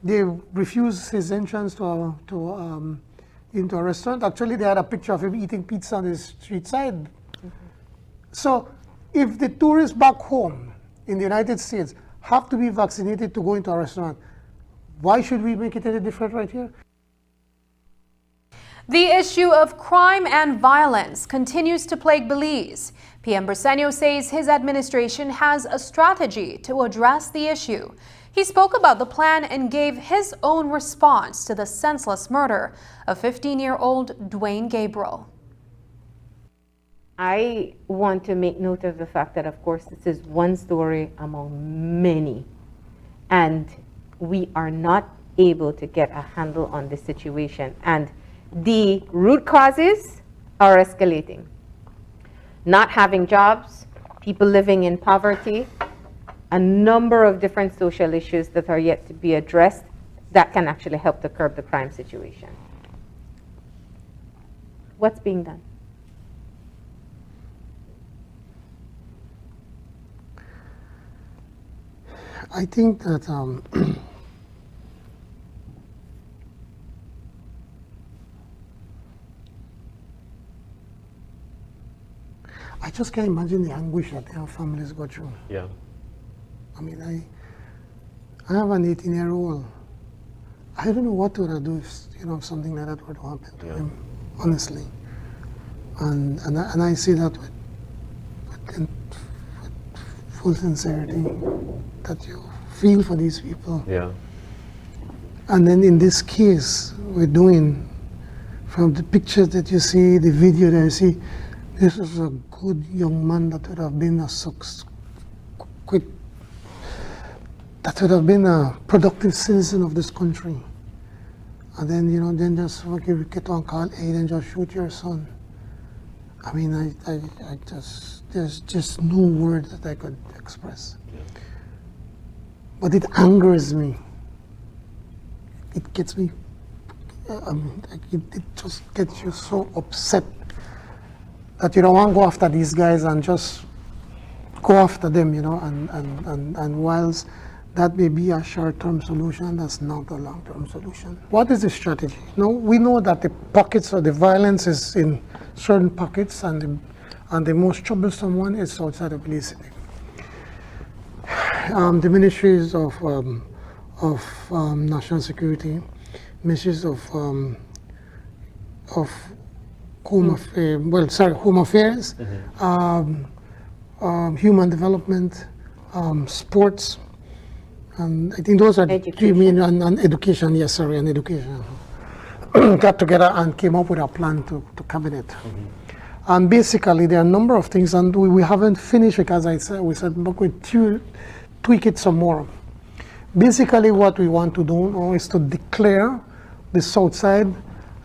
they refused his entrance into a restaurant. Actually, they had a picture of him eating pizza on the street side. So, if the tourists back home in the United States have to be vaccinated to go into a restaurant, why should we make it any different right here? The issue of crime and violence continues to plague Belize. PM Briceño says his administration has a strategy to address the issue. He spoke about the plan and gave his own response to the senseless murder of 15-year-old Dwayne Gabriel. I want to make note of the fact that, of course, this is one story among many, and we are not able to get a handle on this situation, and the root causes are escalating. Not having jobs, people living in poverty, a number of different social issues that are yet to be addressed that can actually help to curb the crime situation. What's being done? I think that I just can't imagine the anguish that their families go through. Yeah. I mean, I have an 18-year-old. I don't know what would I do if something like that were to happen to him, honestly. And I say that with full sincerity, that you feel for these people. Yeah. And then in this case, we're doing, from the pictures that you see, the video that you see, this is a good young man that would have been a productive citizen of this country. And then, then just get on call aid and just shoot your son. I mean, there's just no word that I could express. Yeah. But it angers me. It gets me, it just gets you so upset that you don't want to go after these guys and just go after them, and whilst that may be a short-term solution, that's not a long-term solution. What is the strategy? We know that the pockets of the violence is in certain pockets, and the most troublesome one is outside of Belize City. The ministries of national security, ministries of Home Affairs, Human Development, Sports, and I think those are the three main, and education, yes, sorry, and education. Got together and came up with a plan to cabinet. And basically, there are a number of things, and we haven't finished because we said, look, we tweak it some more. Basically, what we want to do is to declare the South Side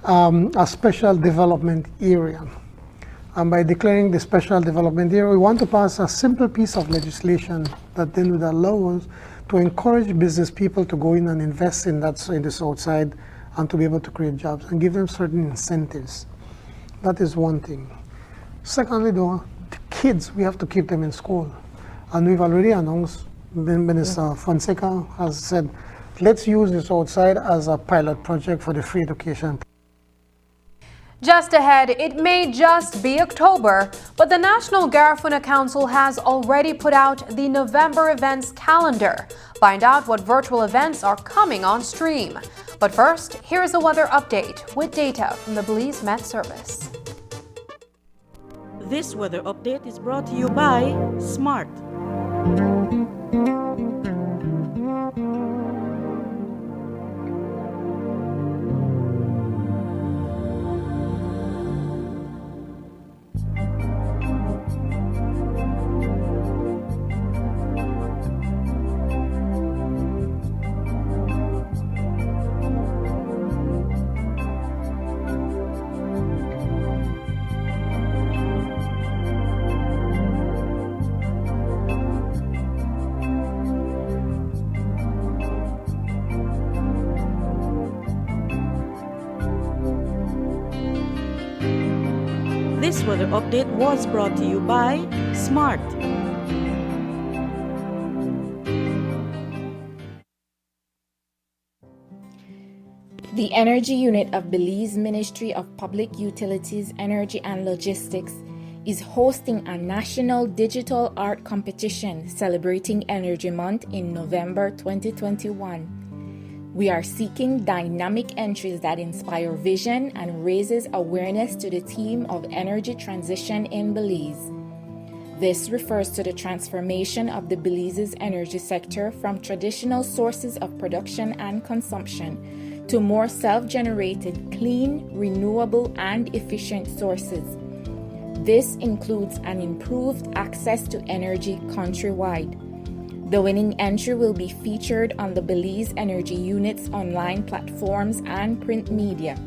a special development area. And by declaring the special development area, we want to pass a simple piece of legislation that then would allow us to encourage business people to go in and invest in the South Side and to be able to create jobs and give them certain incentives. That is one thing. Secondly, though, the kids, we have to keep them in school. And we've already announced, Minister Fonseca has said, let's use the South Side as a pilot project for the free education. Just ahead, it may just be October, but the National Garifuna Council has already put out the November events calendar. Find out what virtual events are coming on stream. But first, here's a weather update with data from the Belize Met Service. This weather update is brought to you by SMART. This weather update was brought to you by SMART. The Energy Unit of Belize Ministry of Public Utilities, Energy and Logistics is hosting a national digital art competition celebrating Energy Month in November 2021. We are seeking dynamic entries that inspire vision and raises awareness to the theme of energy transition in Belize. This refers to the transformation of the Belize's energy sector from traditional sources of production and consumption to more self-generated, clean, renewable, and efficient sources. This includes an improved access to energy countrywide. The winning entry will be featured on the Belize Energy Unit's online platforms and print media.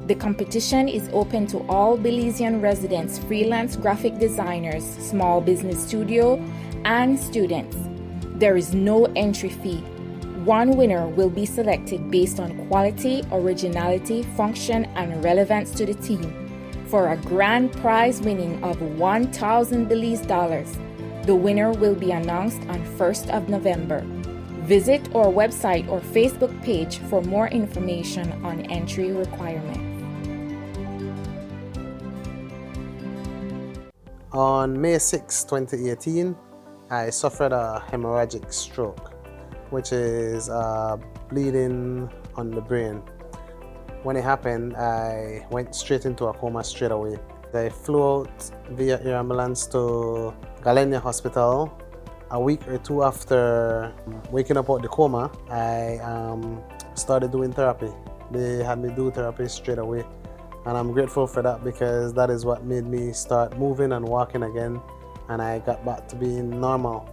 The competition is open to all Belizean residents, freelance graphic designers, small business studio, and students. There is no entry fee. One winner will be selected based on quality, originality, function, and relevance to the team for a grand prize winning of 1,000 Belize dollars. The winner will be announced on 1st of November. Visit our website or Facebook page for more information on entry requirements. On May 6, 2018, I suffered a hemorrhagic stroke, which is bleeding on the brain. When it happened, I went straight into a coma straight away. I flew out via air ambulance to Galenia Hospital. A week or two after waking up out the coma, I started doing therapy. They had me do therapy straight away. And I'm grateful for that because that is what made me start moving and walking again. And I got back to being normal.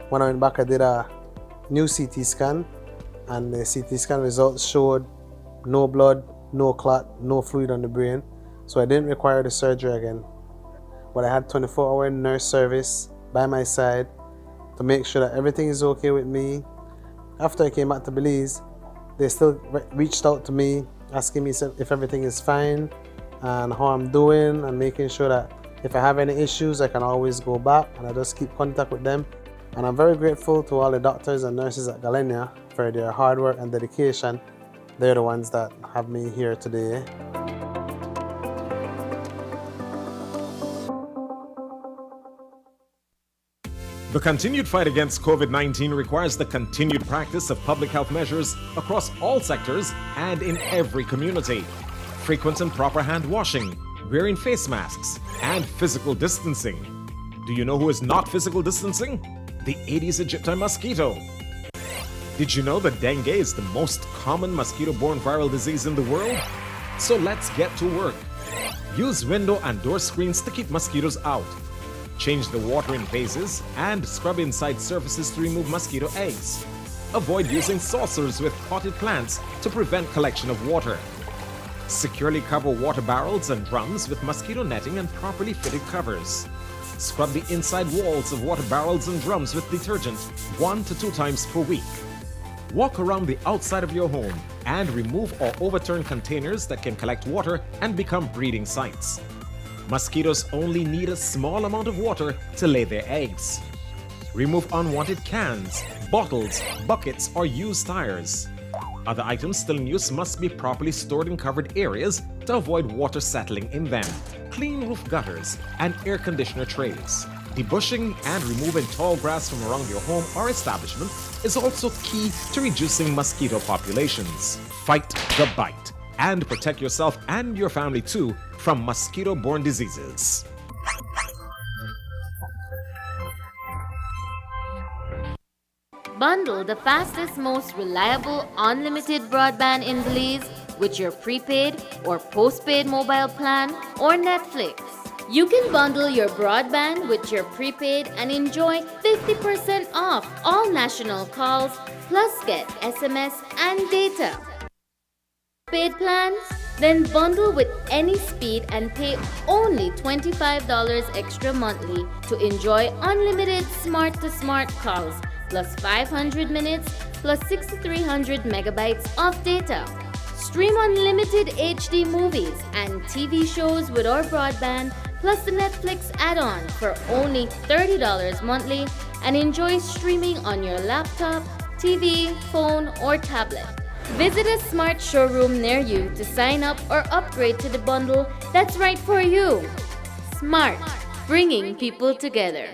When I went back, I did a new CT scan. And the CT scan results showed no blood, no clot, no fluid on the brain. So I didn't require the surgery again. But I had 24-hour nurse service by my side to make sure that everything is okay with me. After I came back to Belize, they still reached out to me, asking me if everything is fine and how I'm doing, and making sure that if I have any issues, I can always go back, and I just keep contact with them. And I'm very grateful to all the doctors and nurses at Galenia for their hard work and dedication. They're the ones that have me here today. The continued fight against COVID-19 requires the continued practice of public health measures across all sectors and in every community. Frequent and proper hand washing, wearing face masks, and physical distancing. Do you know who is not physical distancing? The Aedes aegypti mosquito. Did you know that dengue is the most common mosquito-borne viral disease in the world? So let's get to work. Use window and door screens to keep mosquitoes out. Change the water in vases and scrub inside surfaces to remove mosquito eggs. Avoid using saucers with potted plants to prevent collection of water. Securely cover water barrels and drums with mosquito netting and properly fitted covers. Scrub the inside walls of water barrels and drums with detergent 1 to 2 times per week. Walk around the outside of your home and remove or overturn containers that can collect water and become breeding sites. Mosquitoes only need a small amount of water to lay their eggs. Remove unwanted cans, bottles, buckets, or used tires. Other items still in use must be properly stored in covered areas to avoid water settling in them. Clean roof gutters and air conditioner trays. Debushing and removing tall grass from around your home or establishment is also key to reducing mosquito populations. Fight the bite and protect yourself and your family too from mosquito-borne diseases. Bundle the fastest, most reliable, unlimited broadband in Belize with your prepaid or postpaid mobile plan or Netflix. You can bundle your broadband with your prepaid and enjoy 50% off all national calls, plus get SMS and data. Paid plans? Then bundle with any speed and pay only $25 extra monthly to enjoy unlimited smart-to-smart calls, plus 500 minutes, plus 6,300 megabytes of data. Stream unlimited HD movies and TV shows with our broadband, plus the Netflix add-on for only $30 monthly, and enjoy streaming on your laptop, TV, phone, or tablet. Visit a smart showroom near you to sign up or upgrade to the bundle that's right for you. Smart, bringing people together.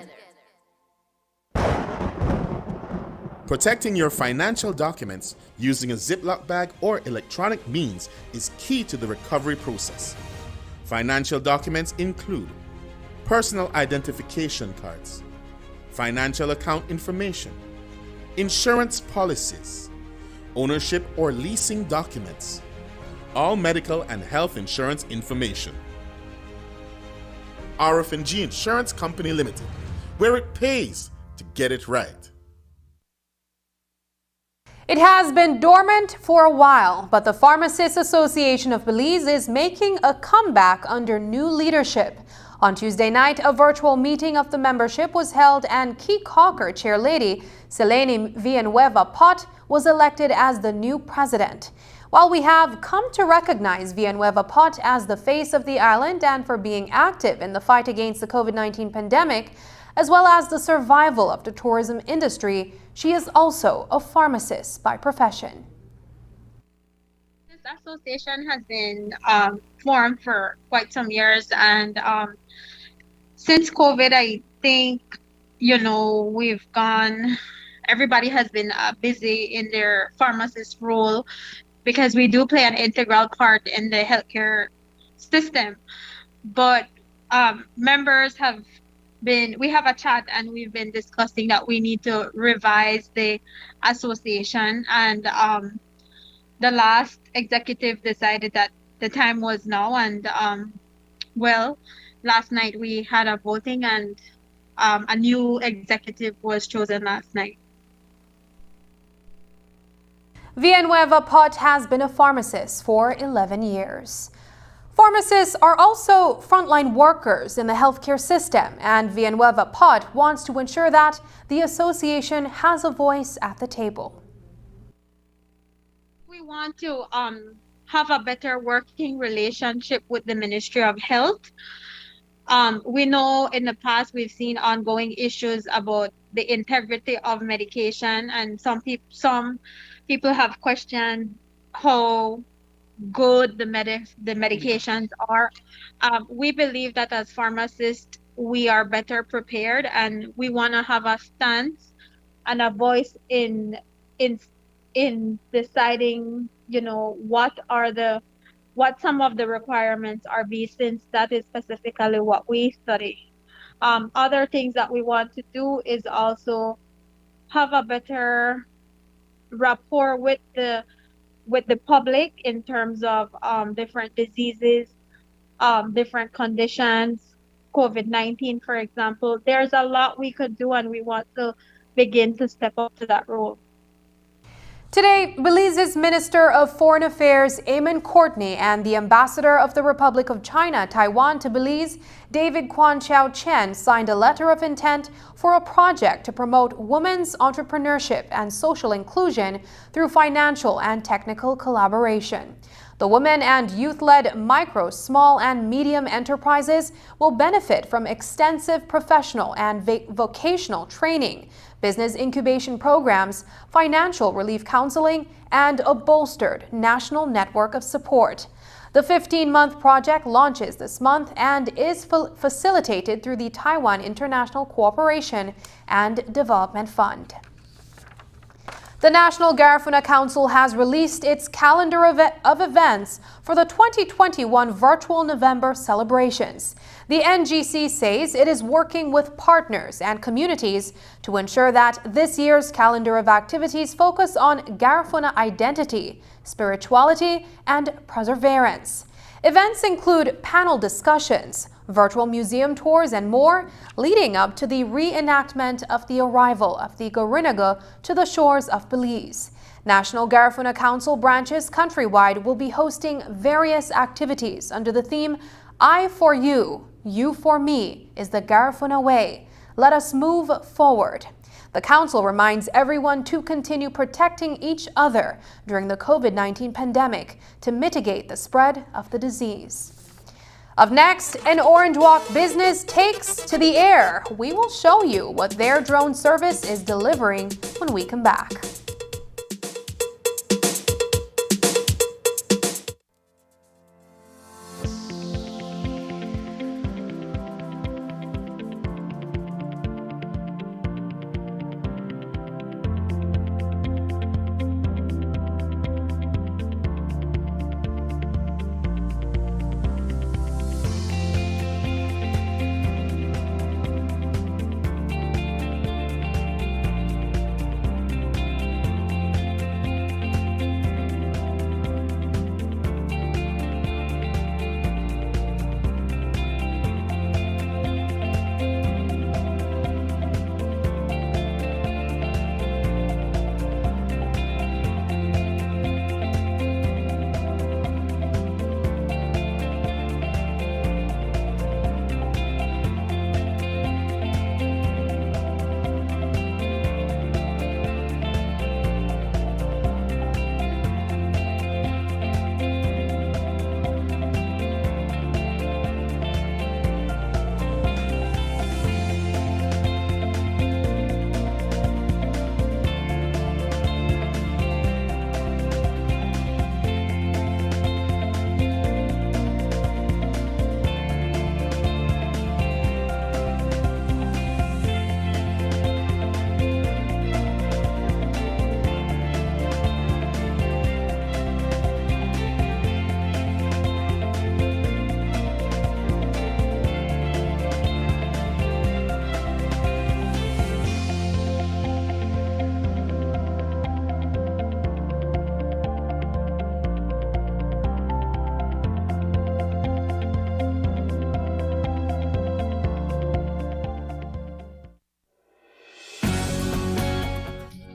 Protecting your financial documents using a Ziploc bag or electronic means is key to the recovery process. Financial documents include personal identification cards, financial account information, insurance policies, ownership or leasing documents, all medical and health insurance information. RF&G Insurance Company Limited, where it pays to get it right. It has been dormant for a while, but the Pharmacists Association of Belize is making a comeback under new leadership. On Tuesday night, a virtual meeting of the membership was held and Key Cocker chairlady Selene Villanueva Pot was elected as the new president. While we have come to recognize Villanueva Pot as the face of the island and for being active in the fight against the COVID-19 pandemic, as well as the survival of the tourism industry, she is also a pharmacist by profession. This association has been formed for quite some years, and since COVID, I think, everybody has been busy in their pharmacist role because we do play an integral part in the healthcare system. But members we have a chat and we've been discussing that we need to revise the association, and the last executive decided that the time was now, and last night we had a voting and a new executive was chosen last night. Villanueva Pot has been a pharmacist for 11 years. Pharmacists are also frontline workers in the healthcare system, and Villanueva Pot wants to ensure that the association has a voice at the table. We want to have a better working relationship with the Ministry of Health. We know in the past we've seen ongoing issues about the integrity of medication, and some people have questioned how good the medications are. We believe that as pharmacists we are better prepared, and we want to have a stance and a voice in deciding what some of the requirements are, since that is specifically what we study. Other things that we want to do is also have a better rapport with the public in terms of different diseases, different conditions, COVID-19, for example. There's a lot we could do, and we want to begin to step up to that role. Today, Belize's Minister of Foreign Affairs, Eamon Courtney, and the Ambassador of the Republic of China, Taiwan to Belize, David Kwan Chow Chen, signed a letter of intent for a project to promote women's entrepreneurship and social inclusion through financial and technical collaboration. The women and youth-led micro, small, and medium enterprises will benefit from extensive professional and vocational training, business incubation programs, financial relief counseling, and a bolstered national network of support. The 15-month project launches this month and is facilitated through the Taiwan International Cooperation and Development Fund. The National Garifuna Council has released its calendar of events for the 2021 virtual November celebrations. The NGC says it is working with partners and communities to ensure that this year's calendar of activities focus on Garifuna identity, spirituality, and perseverance. Events include panel discussions, virtual museum tours, and more, leading up to the reenactment of the arrival of the Gorinaga to the shores of Belize. National Garifuna Council branches countrywide will be hosting various activities under the theme, I for you, you for me is the Garifuna way. Let us move forward. The Council reminds everyone to continue protecting each other during the COVID-19 pandemic to mitigate the spread of the disease. Up next, an Orange Walk business takes to the air. We will show you what their drone service is delivering when we come back.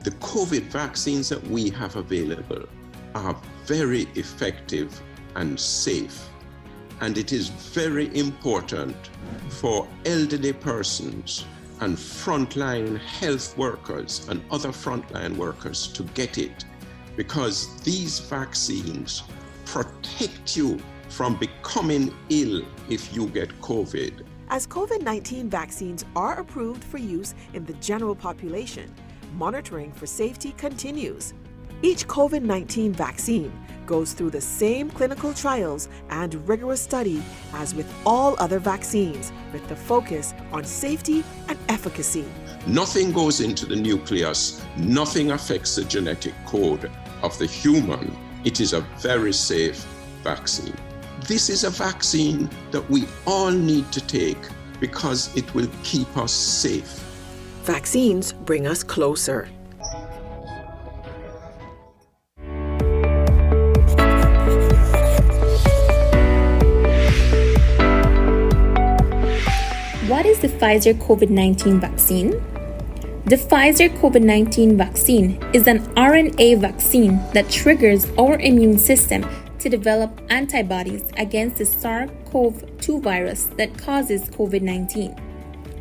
The COVID vaccines that we have available are very effective and safe. And it is very important for elderly persons and frontline health workers and other frontline workers to get it, because these vaccines protect you from becoming ill if you get COVID. As COVID-19 vaccines are approved for use in the general population, monitoring for safety continues. Each COVID-19 vaccine goes through the same clinical trials and rigorous study as with all other vaccines, with the focus on safety and efficacy. Nothing goes into the nucleus, nothing affects the genetic code of the human. It is a very safe vaccine. This is a vaccine that we all need to take because it will keep us safe. Vaccines bring us closer. What is the Pfizer COVID-19 vaccine? The Pfizer COVID-19 vaccine is an RNA vaccine that triggers our immune system to develop antibodies against the SARS-CoV-2 virus that causes COVID-19.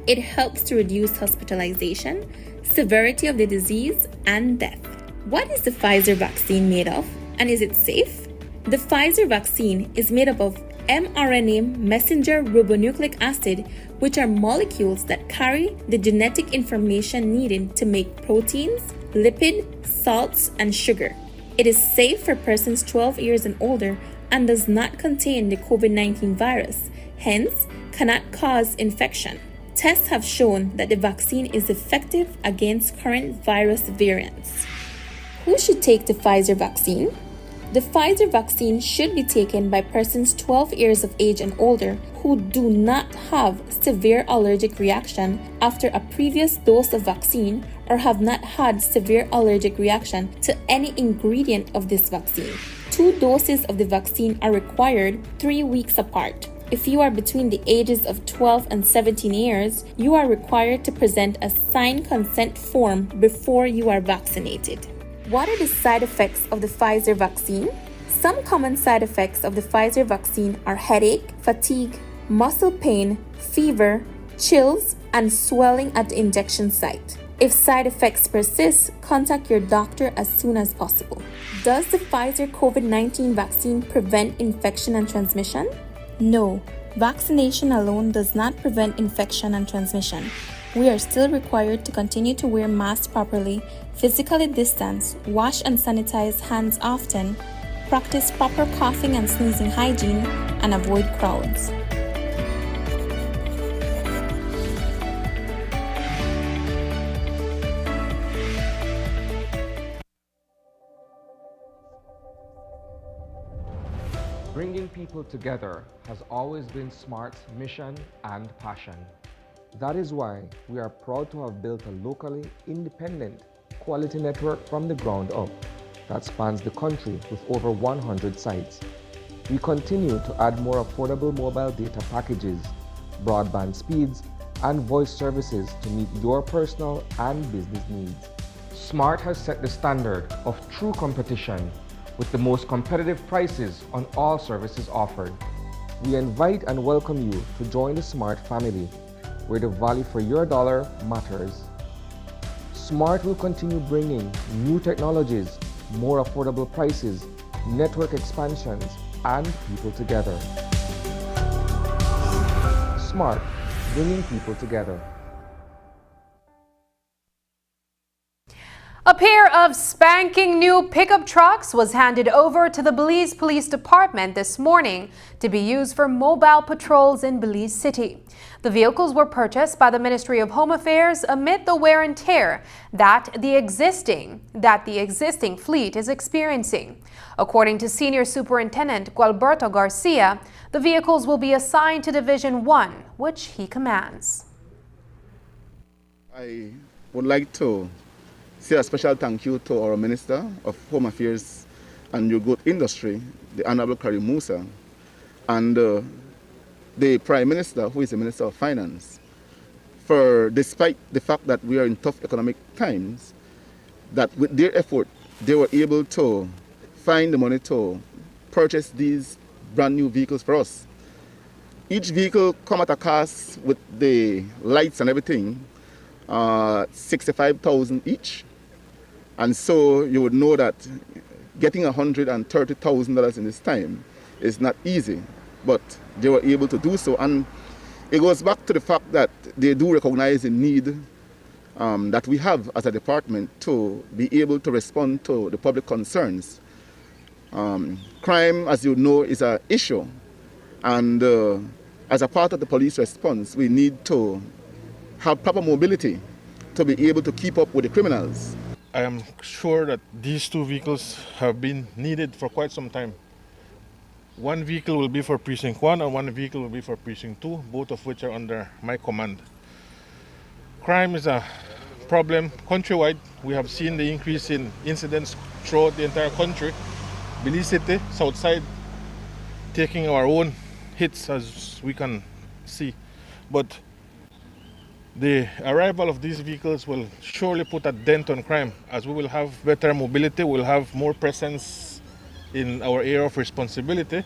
It helps to reduce hospitalization, severity of the disease, and death. What is the Pfizer vaccine made of, and is it safe? The Pfizer vaccine is made up of mRNA messenger ribonucleic acid, which are molecules that carry the genetic information needed to make proteins, lipid, salts, and sugar. It is safe for persons 12 years and older and does not contain the COVID-19 virus, hence cannot cause infection. Tests have shown that the vaccine is effective against current virus variants. Who should take the Pfizer vaccine? The Pfizer vaccine should be taken by persons 12 years of age and older who do not have severe allergic reaction after a previous dose of vaccine or have not had severe allergic reaction to any ingredient of this vaccine. 2 doses of the vaccine are required 3 weeks apart. If you are between the ages of 12 and 17 years, you are required to present a signed consent form before you are vaccinated. What are the side effects of the Pfizer vaccine? Some common side effects of the Pfizer vaccine are headache, fatigue, muscle pain, fever, chills, and swelling at the injection site. If side effects persist, contact your doctor as soon as possible. Does the Pfizer COVID-19 vaccine prevent infection and transmission? No, vaccination alone does not prevent infection and transmission. We are still required to continue to wear masks properly, physically distance, wash and sanitize hands often, practice proper coughing and sneezing hygiene, and avoid crowds. Bringing people together has always been SMART's mission and passion. That is why we are proud to have built a locally independent quality network from the ground up that spans the country with over 100 sites. We continue to add more affordable mobile data packages, broadband speeds, and voice services to meet your personal and business needs. SMART has set the standard of true competition with the most competitive prices on all services offered. We invite and welcome you to join the SMART family, where the value for your dollar matters. SMART will continue bringing new technologies, more affordable prices, network expansions, and people together. SMART, bringing people together. A pair of spanking new pickup trucks was handed over to the Belize Police Department this morning to be used for mobile patrols in Belize City. The vehicles were purchased by the Ministry of Home Affairs amid the wear and tear that the existing fleet is experiencing. According to Senior Superintendent Gualberto Garcia, the vehicles will be assigned to Division 1, which he commands. I would like to say a special thank you to our Minister of Home Affairs and New Growth Industry, the Honorable Karim Musa, and the Prime Minister, who is the Minister of Finance, for despite the fact that we are in tough economic times, that with their effort, they were able to find the money to purchase these brand new vehicles for us. Each vehicle come at a cost with the lights and everything, $65,000 each. And so you would know that getting $130,000 in this time is not easy, but they were able to do so. And it goes back to the fact that they do recognize the need that we have as a department to be able to respond to the public concerns. Crime, as you know, is an issue. And as a part of the police response, we need to have proper mobility to be able to keep up with the criminals. I am sure that these two vehicles have been needed for quite some time. One vehicle will be for Precinct 1 and one vehicle will be for Precinct 2, both of which are under my command. Crime is a problem countrywide. We have seen the increase in incidents throughout the entire country. Belize City, Southside, taking our own hits as we can see. But the arrival of these vehicles will surely put a dent on crime, as we will have better mobility, we'll have more presence in our area of responsibility.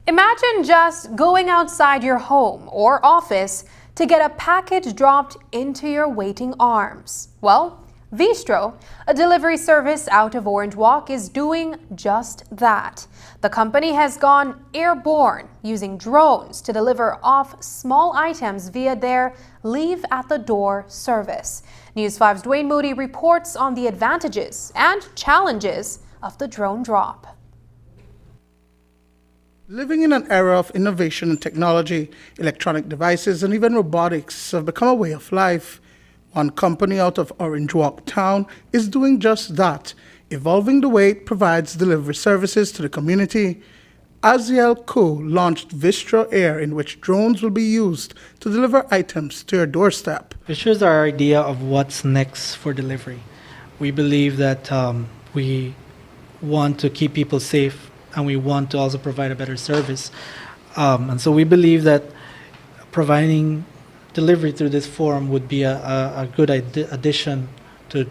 Imagine just going outside your home or office to get a package dropped into your waiting arms. Well, Vistro, a delivery service out of Orange Walk, is doing just that. The company has gone airborne, using drones to deliver off small items via their Leave at the Door service. News 5's Dwayne Moody reports on the advantages and challenges of the drone drop. Living in an era of innovation and technology, electronic devices and even robotics have become a way of life. One company out of Orange Walk town is doing just that, evolving the way it provides delivery services to the community. Aziel Co. launched Vistro Air, in which drones will be used to deliver items to your doorstep. Vistro is our idea of what's next for delivery. We believe that we want to keep people safe and we want to also provide a better service. And so we believe that providing delivery through this form would be a good addition to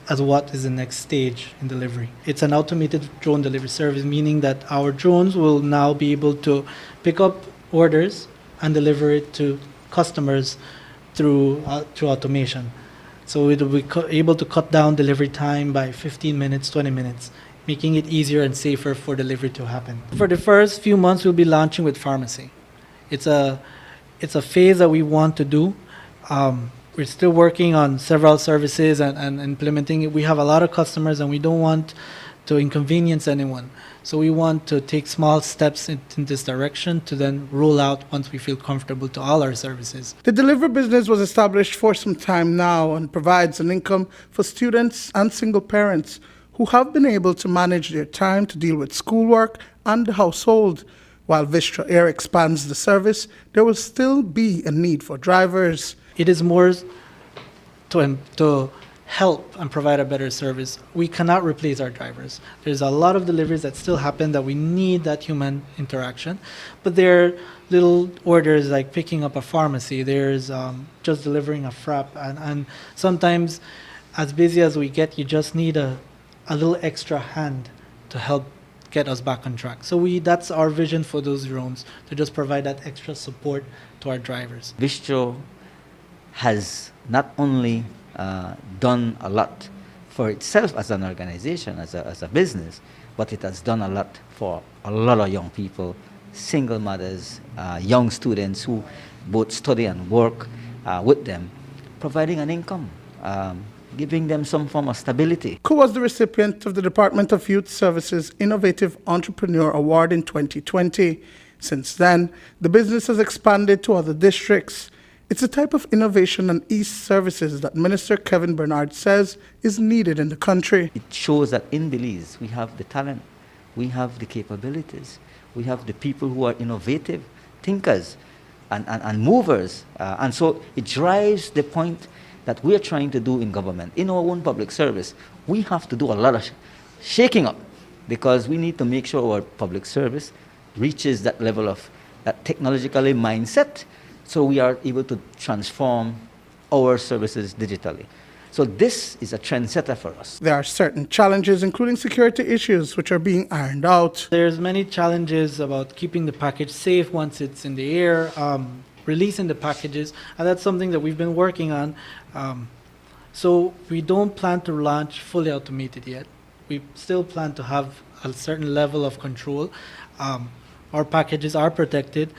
as what is the next stage in delivery. It's an automated drone delivery service, meaning that our drones will now be able to pick up orders and deliver it to customers through automation. So it will be able to cut down delivery time by 15 minutes, 20 minutes, making it easier and safer for delivery to happen. For the first few months, we'll be launching with pharmacy. It's a phase that we want to do. We're still working on several services and implementing it. We have a lot of customers and we don't want to inconvenience anyone. So we want to take small steps in this direction to then roll out once we feel comfortable to all our services. The delivery business was established for some time now and provides an income for students and single parents who have been able to manage their time to deal with schoolwork and the household. While Vistro Air expands the service, there will still be a need for drivers. It is more to help and provide a better service. We cannot replace our drivers. There's a lot of deliveries that still happen that we need that human interaction, but there are little orders like picking up a pharmacy, there's just delivering a frap, and sometimes as busy as we get, you just need a little extra hand to help get us back on track. So that's our vision for those drones, to just provide that extra support to our drivers. Vistro has not only done a lot for itself as an organization, as a business, but it has done a lot for a lot of young people, single mothers, young students who both study and work with them, providing an income, giving them some form of stability. Co was the recipient of the Department of Youth Services Innovative Entrepreneur Award in 2020. Since then, the business has expanded to other districts. It's a type of innovation and ease services that Minister Kevin Bernard says is needed in the country. It shows that in Belize we have the talent, we have the capabilities, we have the people who are innovative thinkers and movers. And so it drives the point that we are trying to do in government. In our own public service, we have to do a lot of shaking up because we need to make sure our public service reaches that level of that technologically mindset, so we are able to transform our services digitally. So this is a trendsetter for us. There are certain challenges, including security issues, which are being ironed out. There's many challenges about keeping the package safe once it's in the air, releasing the packages, and that's something that we've been working on. So we don't plan to launch fully automated yet. We still plan to have a certain level of control. Our packages are protected.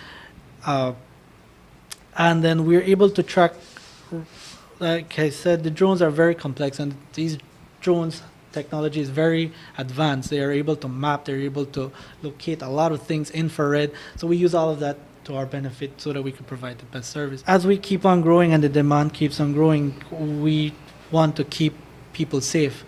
And then we're able to track, like I said, the drones are very complex, and these drones technology is very advanced. They are able to map, they're able to locate a lot of things, infrared. So we use all of that to our benefit so that we can provide the best service. As we keep on growing and the demand keeps on growing, we want to keep people safe.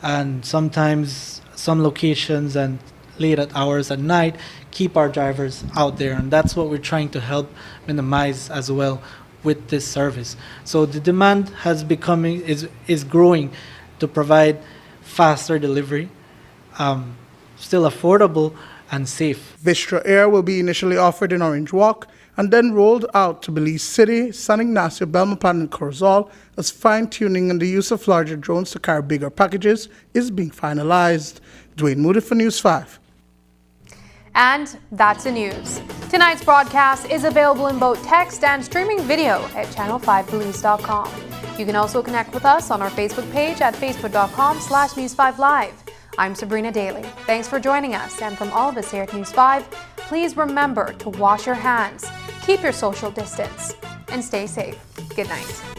And sometimes some locations and late at hours at night keep our drivers out there, and that's what we're trying to help minimize as well with this service. So the demand is growing to provide faster delivery, still affordable and safe. Vistro Air will be initially offered in Orange Walk and then rolled out to Belize City, San Ignacio, Belmopan and Corozal as fine-tuning and the use of larger drones to carry bigger packages is being finalized. Dwayne Moody for News 5. And that's the news. Tonight's broadcast is available in both text and streaming video at channel5belize.com. You can also connect with us on our Facebook page at facebook.com/News5Live. I'm Sabrina Daly. Thanks for joining us. And from all of us here at News 5, please remember to wash your hands, keep your social distance, and stay safe. Good night.